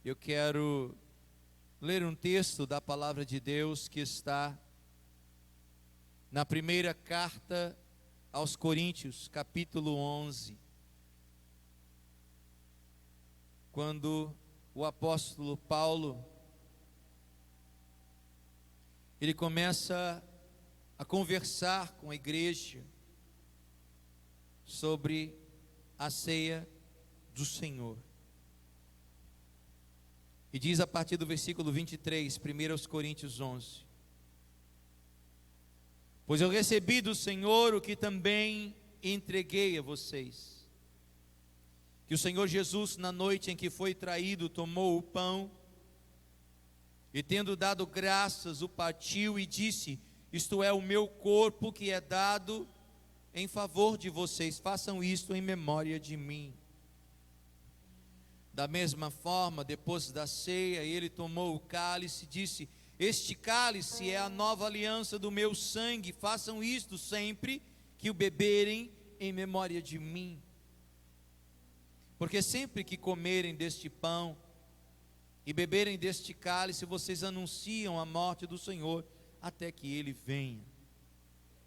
Eu quero ler um texto da palavra de Deus que está na primeira carta aos Coríntios, capítulo 11. Quando o apóstolo Paulo, ele começa a conversar com a igreja sobre a ceia do Senhor. E diz a partir do versículo 23, 1 Coríntios 11: Pois eu recebi do Senhor o que também entreguei a vocês, que o Senhor Jesus, na noite em que foi traído, tomou o pão, e tendo dado graças, o partiu e disse: Isto é o meu corpo que é dado em favor de vocês, façam isto em memória de mim. Da mesma forma, depois da ceia, ele tomou o cálice e disse: Este cálice é a nova aliança do meu sangue, façam isto sempre que o beberem em memória de mim. Porque sempre que comerem deste pão e beberem deste cálice, vocês anunciam a morte do Senhor até que ele venha.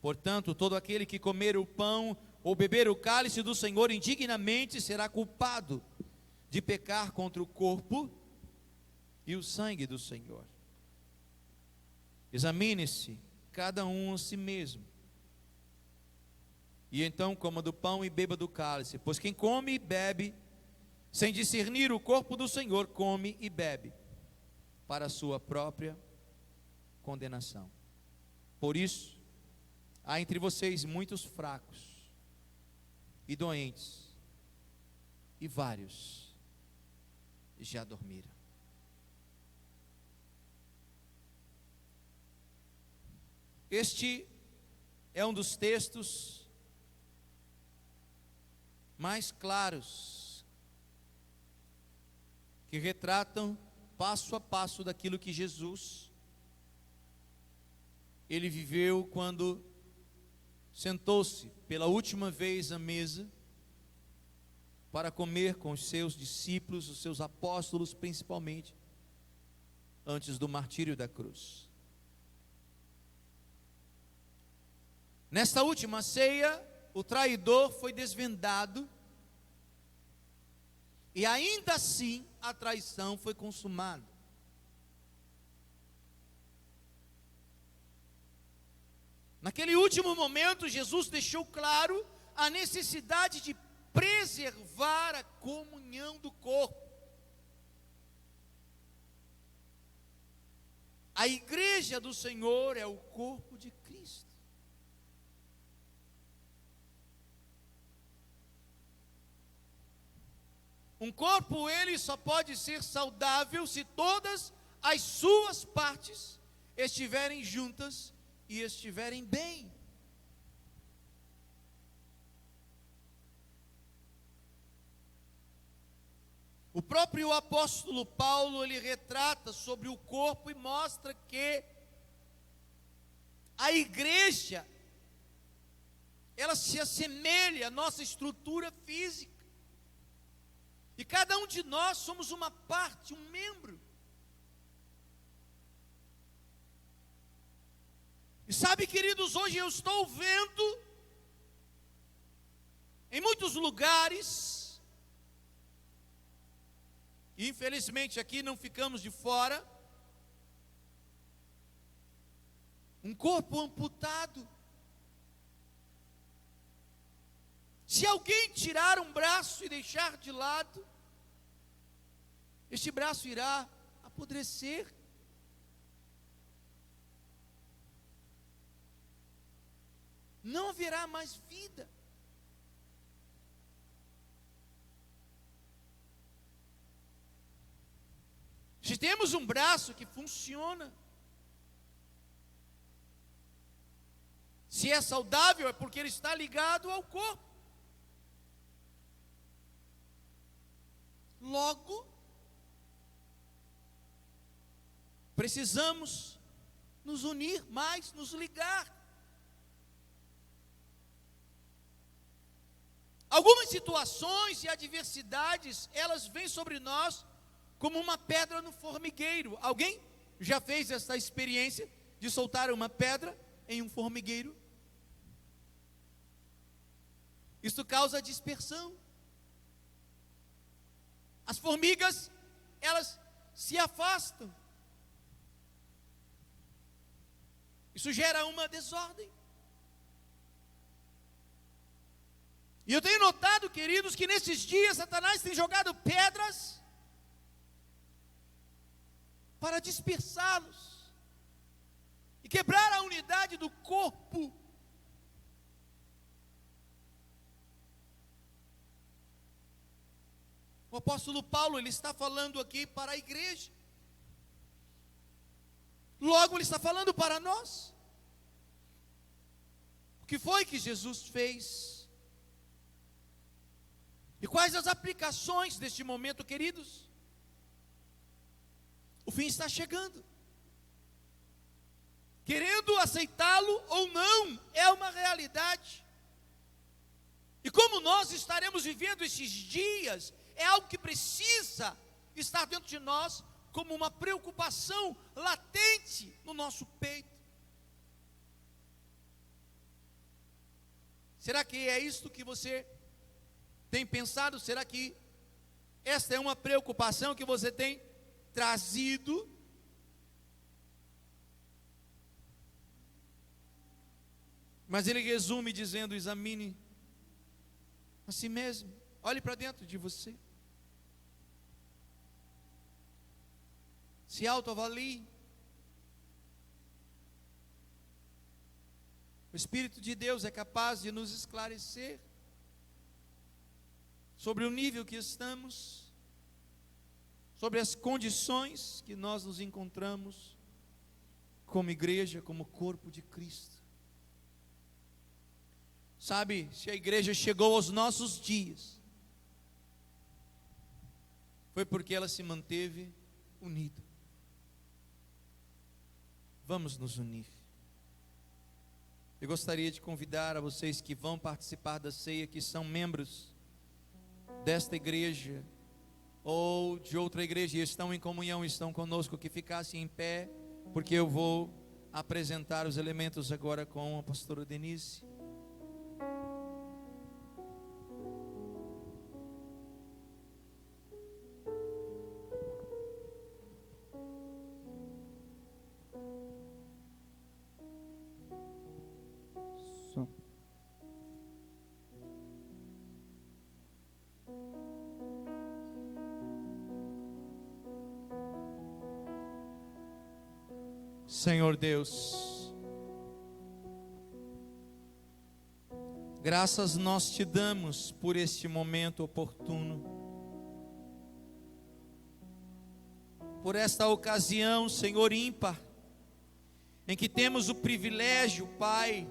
Portanto, todo aquele que comer o pão ou beber o cálice do Senhor indignamente será culpado de pecar contra o corpo e o sangue do Senhor. Examine-se cada um a si mesmo, e então coma do pão e beba do cálice, pois quem come e bebe sem discernir o corpo do Senhor, come e bebe para a sua própria condenação. Por isso, há entre vocês muitos fracos e doentes, e vários já dormiram. Este é um dos textos mais claros que retratam passo a passo daquilo que Jesus ele viveu quando sentou-se pela última vez à mesa para comer com os seus discípulos, os seus apóstolos, principalmente antes do martírio da cruz. Nesta última ceia, o traidor foi desvendado, e ainda assim a traição foi consumada. Naquele último momento, Jesus deixou claro a necessidade de preservar a comunhão do corpo. A igreja do Senhor é o corpo de Cristo. Um corpo, ele só pode ser saudável se todas as suas partes estiverem juntas e estiverem bem. O próprio apóstolo Paulo, ele retrata sobre o corpo e mostra que a igreja, ela se assemelha à nossa estrutura física. E cada um de nós somos uma parte, um membro. E sabe, queridos, hoje eu estou vendo em muitos lugares Infelizmente aqui não ficamos de fora. Um corpo amputado. Se alguém tirar um braço e deixar de lado, este braço irá apodrecer. Não haverá mais vida. Se temos um braço que funciona, se é saudável, é porque ele está ligado ao corpo. Logo, precisamos nos unir mais, nos ligar. Algumas situações e adversidades, elas vêm sobre nós como uma pedra no formigueiro. Alguém já fez essa experiência de soltar uma pedra em um formigueiro? Isso causa dispersão. As formigas, elas se afastam. Isso gera uma desordem. E eu tenho notado, queridos, que nesses dias Satanás tem jogado pedras para dispersá-los e quebrar a unidade do corpo. O apóstolo Paulo, ele está falando aqui para a igreja. Logo, ele está falando para nós. O que foi que Jesus fez? E quais as aplicações deste momento, queridos? O fim está chegando. Querendo aceitá-lo ou não, é uma realidade. E como nós estaremos vivendo esses dias, é algo que precisa estar dentro de nós como uma preocupação latente no nosso peito. Será que é isto que você tem pensado? Será que esta é uma preocupação que você tem trazido? Mas ele resume dizendo: examine a si mesmo, olhe para dentro de você, se autoavalie. O Espírito de Deus é capaz de nos esclarecer sobre o nível que estamos, sobre as condições que nós nos encontramos como igreja, como corpo de Cristo. Sabe, se a igreja chegou aos nossos dias, foi porque ela se manteve unida. Vamos nos unir. Eu gostaria de convidar a vocês que vão participar da ceia, que são membros desta igreja ou de outra igreja e estão em comunhão, estão conosco, que ficassem em pé, porque eu vou apresentar os elementos agora com a pastora Denise. Senhor Deus, graças nós te damos por este momento oportuno, por esta ocasião, Senhor, ímpar, em que temos o privilégio, Pai,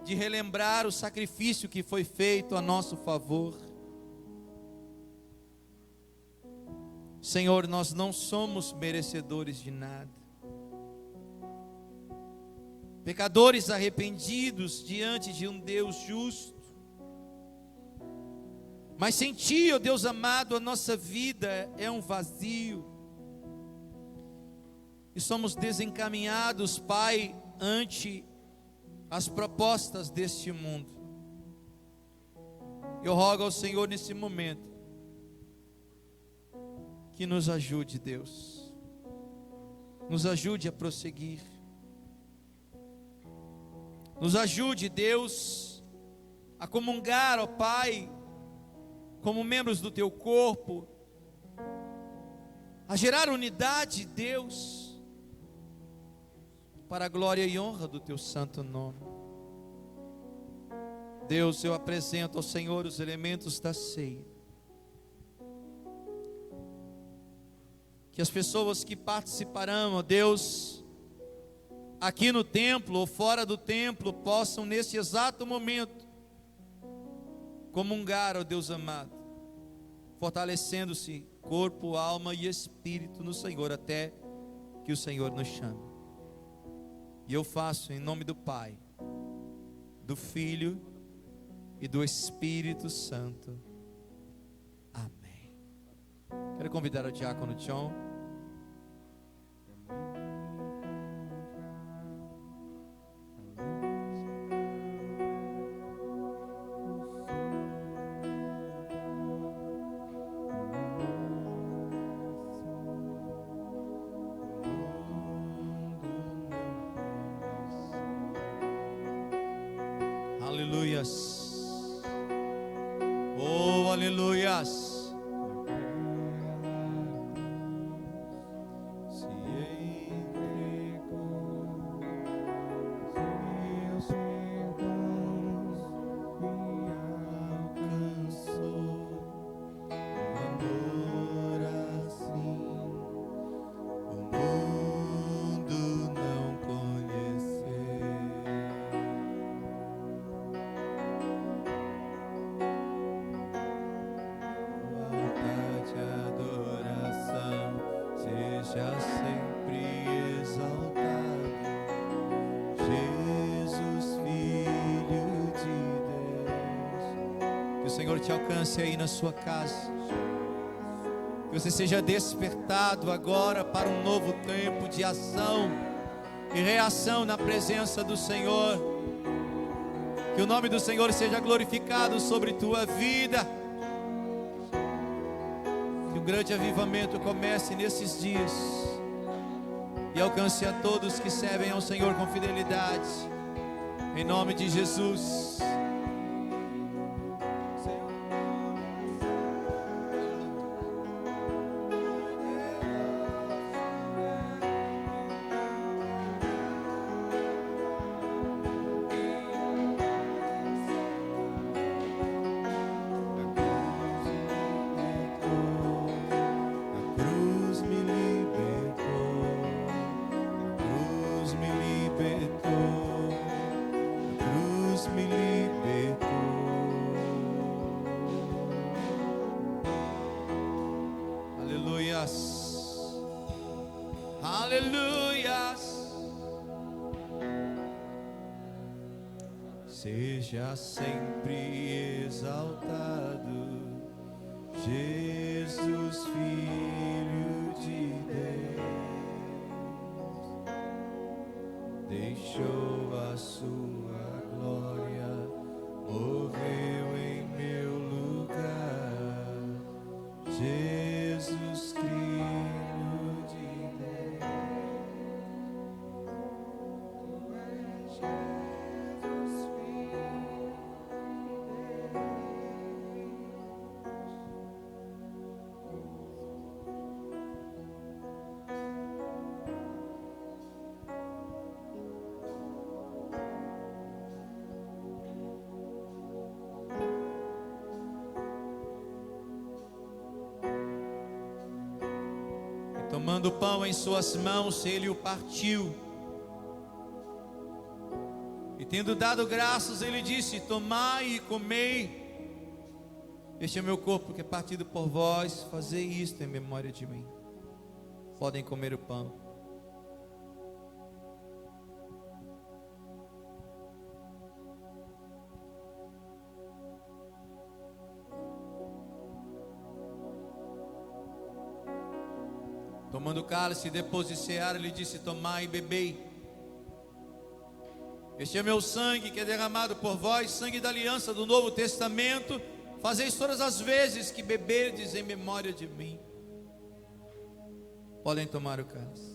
de relembrar o sacrifício que foi feito a nosso favor. Senhor, nós não somos merecedores de nada, pecadores arrependidos diante de um Deus justo, mas sem Ti, ó Deus amado, a nossa vida é um vazio, e somos desencaminhados, Pai, ante as propostas deste mundo. Eu rogo ao Senhor nesse momento, que nos ajude, Deus. Nos ajude a prosseguir. Nos ajude, Deus, a comungar, ó Pai, como membros do Teu corpo, a gerar unidade, Deus, para a glória e honra do Teu santo nome. Deus, eu apresento ao Senhor os elementos da ceia. Que as pessoas que participarão, ó Deus, aqui no templo ou fora do templo, possam nesse exato momento comungar, ó Deus amado, fortalecendo-se corpo, alma e espírito no Senhor, até que o Senhor nos chame. E eu faço em nome do Pai, do Filho e do Espírito Santo. Amém. Quero convidar o diácono John. Aleluias. Oh, aleluias. Se entregou, seus perdões me alcançou. Amor assim o mundo não conheceu. Vontade, adoração, seja sempre exaltado, Jesus, Filho de Deus. Que o Senhor te alcance aí na sua casa. Que você seja despertado agora para um novo tempo de ação e reação na presença do Senhor. Que o nome do Senhor seja glorificado sobre tua vida. Que o grande avivamento comece nesses dias e alcance a todos que servem ao Senhor com fidelidade. Em nome de Jesus. A cruz me libertou, a cruz me libertou, a cruz me libertou. Aleluias. Aleluias. Seja sempre exaltado, Jesus, Filho de Deus, deixou a sua glória, morreu em meu lugar, Jesus, Filho de Deus. Tu és Jesus, Filho de Deus. Tomando o pão em suas mãos, ele o partiu. E tendo dado graças, ele disse: tomai e comei. Este é meu corpo que é partido por vós. Fazei isto em memória de mim. Podem comer o pão. Tomando o cálice, depois de cear, ele disse: tomai e bebei. Este é meu sangue que é derramado por vós, sangue da aliança do Novo Testamento. Fazeis todas as vezes que beberdes em memória de mim. Podem tomar o cálice.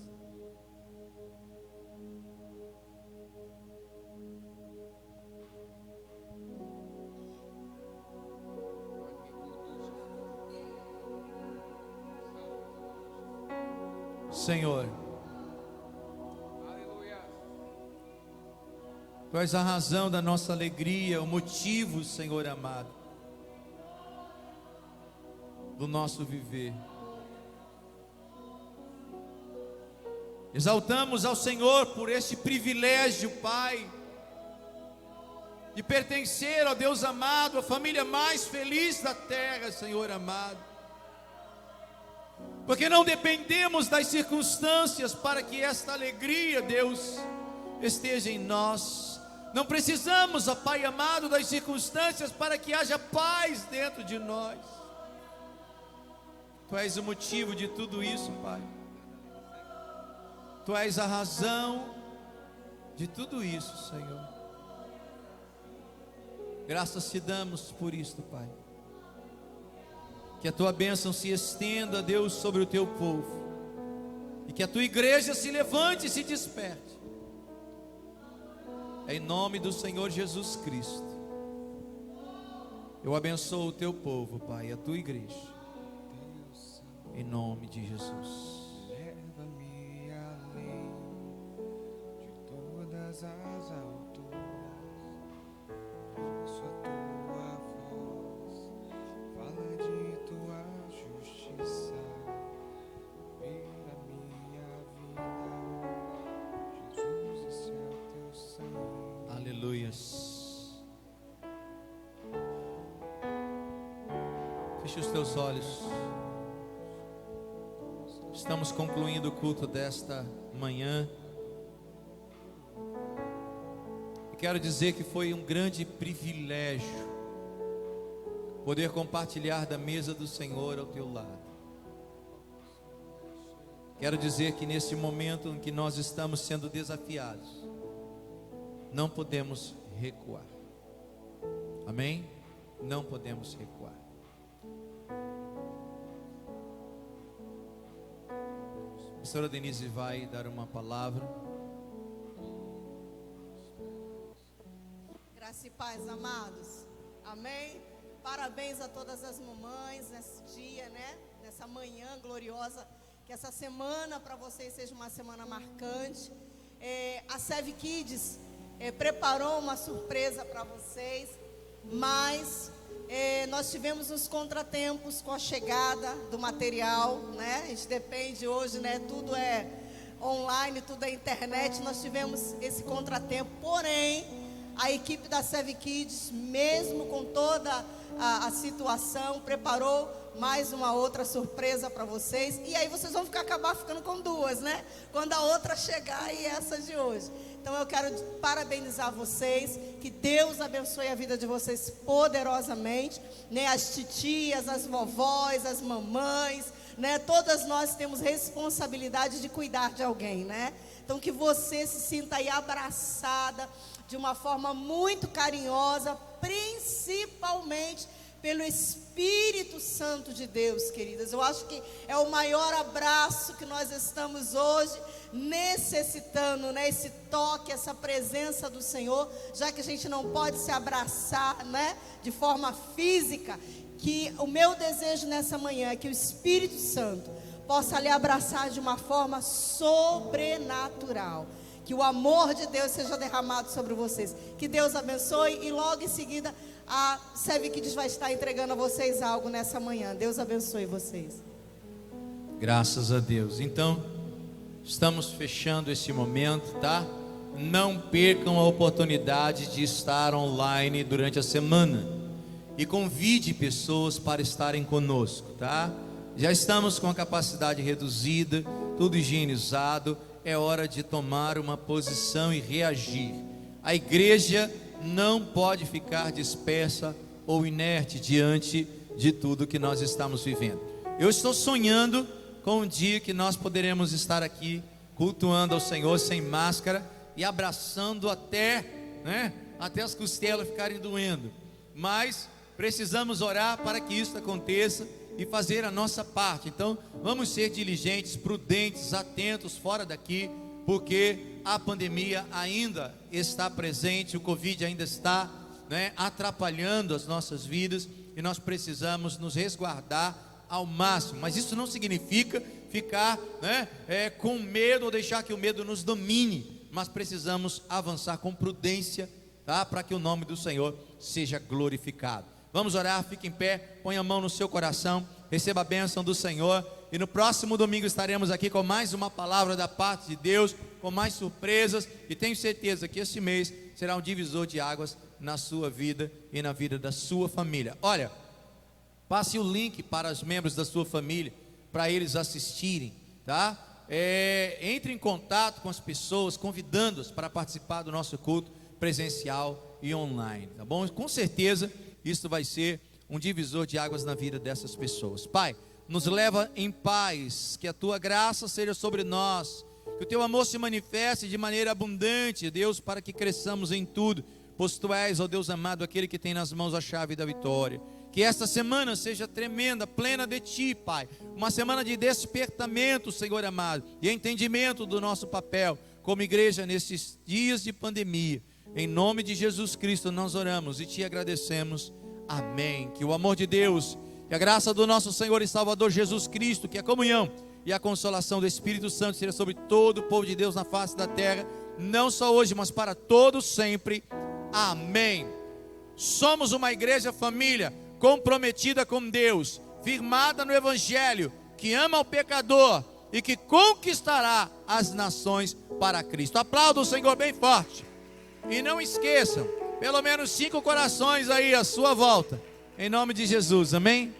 Senhor, Tu és a razão da nossa alegria, o motivo, Senhor amado, do nosso viver. Exaltamos ao Senhor por este privilégio, Pai, de pertencer ao Deus amado, a família mais feliz da terra, Senhor amado. Porque não dependemos das circunstâncias para que esta alegria, Deus, esteja em nós. Não precisamos, ó Pai amado, das circunstâncias para que haja paz dentro de nós. Tu és o motivo de tudo isso, Pai. Tu és a razão de tudo isso, Senhor. Graças te damos por isto, Pai. Que a Tua bênção se estenda, Deus, sobre o Teu povo. E que a Tua igreja se levante e se desperte. Em nome do Senhor Jesus Cristo. Eu abençoo o Teu povo, Pai, a Tua igreja. Em nome de Jesus. Leva-me além de todas as alturas. Ouço a Tua voz, fala de Tua justiça. Vira minha vida, Jesus, esse é o Teu sangue. Aleluias. Feche os teus olhos. Estamos concluindo o culto desta manhã. E quero dizer que foi um grande privilégio poder compartilhar da mesa do Senhor ao teu lado. Quero dizer que nesse momento em que nós estamos sendo desafiados, não podemos recuar. Amém? Não podemos recuar. A pastora Denise vai dar uma palavra. Graça e paz, amados. Amém? Parabéns a todas as mamães nesse dia, né? Nessa manhã gloriosa. Que essa semana para vocês seja uma semana marcante. A Save Kids preparou uma surpresa para vocês, mas nós tivemos uns contratempos com a chegada do material, né? A gente depende hoje, né? Tudo é online, tudo é internet. Nós tivemos esse contratempo, porém a equipe da Save Kids, mesmo com toda a situação, preparou mais uma outra surpresa para vocês. E aí vocês vão acabar ficando com duas, né? Quando a outra chegar e essa de hoje. Então eu quero parabenizar vocês, que Deus abençoe a vida de vocês poderosamente, né? As titias, as vovós, as mamães, né? Todas nós temos responsabilidade de cuidar de alguém, né? Então que você se sinta aí abraçada de uma forma muito carinhosa, principalmente pelo Espírito Santo de Deus, queridas. Eu acho que é o maior abraço que nós estamos hoje necessitando, né? Esse toque, essa presença do Senhor, já que a gente não pode se abraçar, né? De forma física, que o meu desejo nessa manhã é que o Espírito Santo possa lhe abraçar de uma forma sobrenatural. Que o amor de Deus seja derramado sobre vocês. Que Deus abençoe. E logo em seguida a Save Kids vai estar entregando a vocês algo nessa manhã. Deus abençoe vocês. Graças a Deus. Então, estamos fechando esse momento, tá? Não percam a oportunidade de estar online durante a semana. E convide pessoas para estarem conosco, tá? Já estamos com a capacidade reduzida, tudo higienizado. É hora de tomar uma posição e reagir. A igreja não pode ficar dispersa ou inerte diante de tudo que nós estamos vivendo. Eu estou sonhando com um dia que nós poderemos estar aqui cultuando ao Senhor sem máscara e abraçando até as costelas ficarem doendo. Mas precisamos orar para que isso aconteça e fazer a nossa parte. Então, vamos ser diligentes, prudentes, atentos fora daqui, porque a pandemia ainda está presente, o Covid ainda está, né, atrapalhando as nossas vidas, e nós precisamos nos resguardar ao máximo. Mas isso não significa ficar, né, com medo ou deixar que o medo nos domine, mas precisamos avançar com prudência, tá? Para que o nome do Senhor seja glorificado. Vamos orar, fique em pé, põe a mão no seu coração, receba a bênção do Senhor, e no próximo domingo estaremos aqui com mais uma palavra da parte de Deus, com mais surpresas, e tenho certeza que este mês será um divisor de águas na sua vida e na vida da sua família. Olha, passe o link para os membros da sua família, para eles assistirem, tá? Entre em contato com as pessoas, convidando-as para participar do nosso culto presencial e online, tá bom? Com certeza isso vai ser um divisor de águas na vida dessas pessoas. Pai, nos leva em paz, que a tua graça seja sobre nós, que o teu amor se manifeste de maneira abundante, Deus, para que cresçamos em tudo, pois tu és, ó Deus amado, aquele que tem nas mãos a chave da vitória. Que esta semana seja tremenda, plena de ti, Pai, uma semana de despertamento, Senhor amado, e entendimento do nosso papel como igreja nesses dias de pandemia. Em nome de Jesus Cristo nós oramos e te agradecemos, amém. Que o amor de Deus e a graça do nosso Senhor e Salvador Jesus Cristo, que a comunhão e a consolação do Espírito Santo seja sobre todo o povo de Deus na face da terra, não só hoje, mas para todos sempre, amém. Somos uma igreja família, comprometida com Deus, firmada no Evangelho, que ama o pecador e que conquistará as nações para Cristo. Aplauda o Senhor bem forte. E não esqueçam, pelo menos 5 corações aí à sua volta, em nome de Jesus, amém?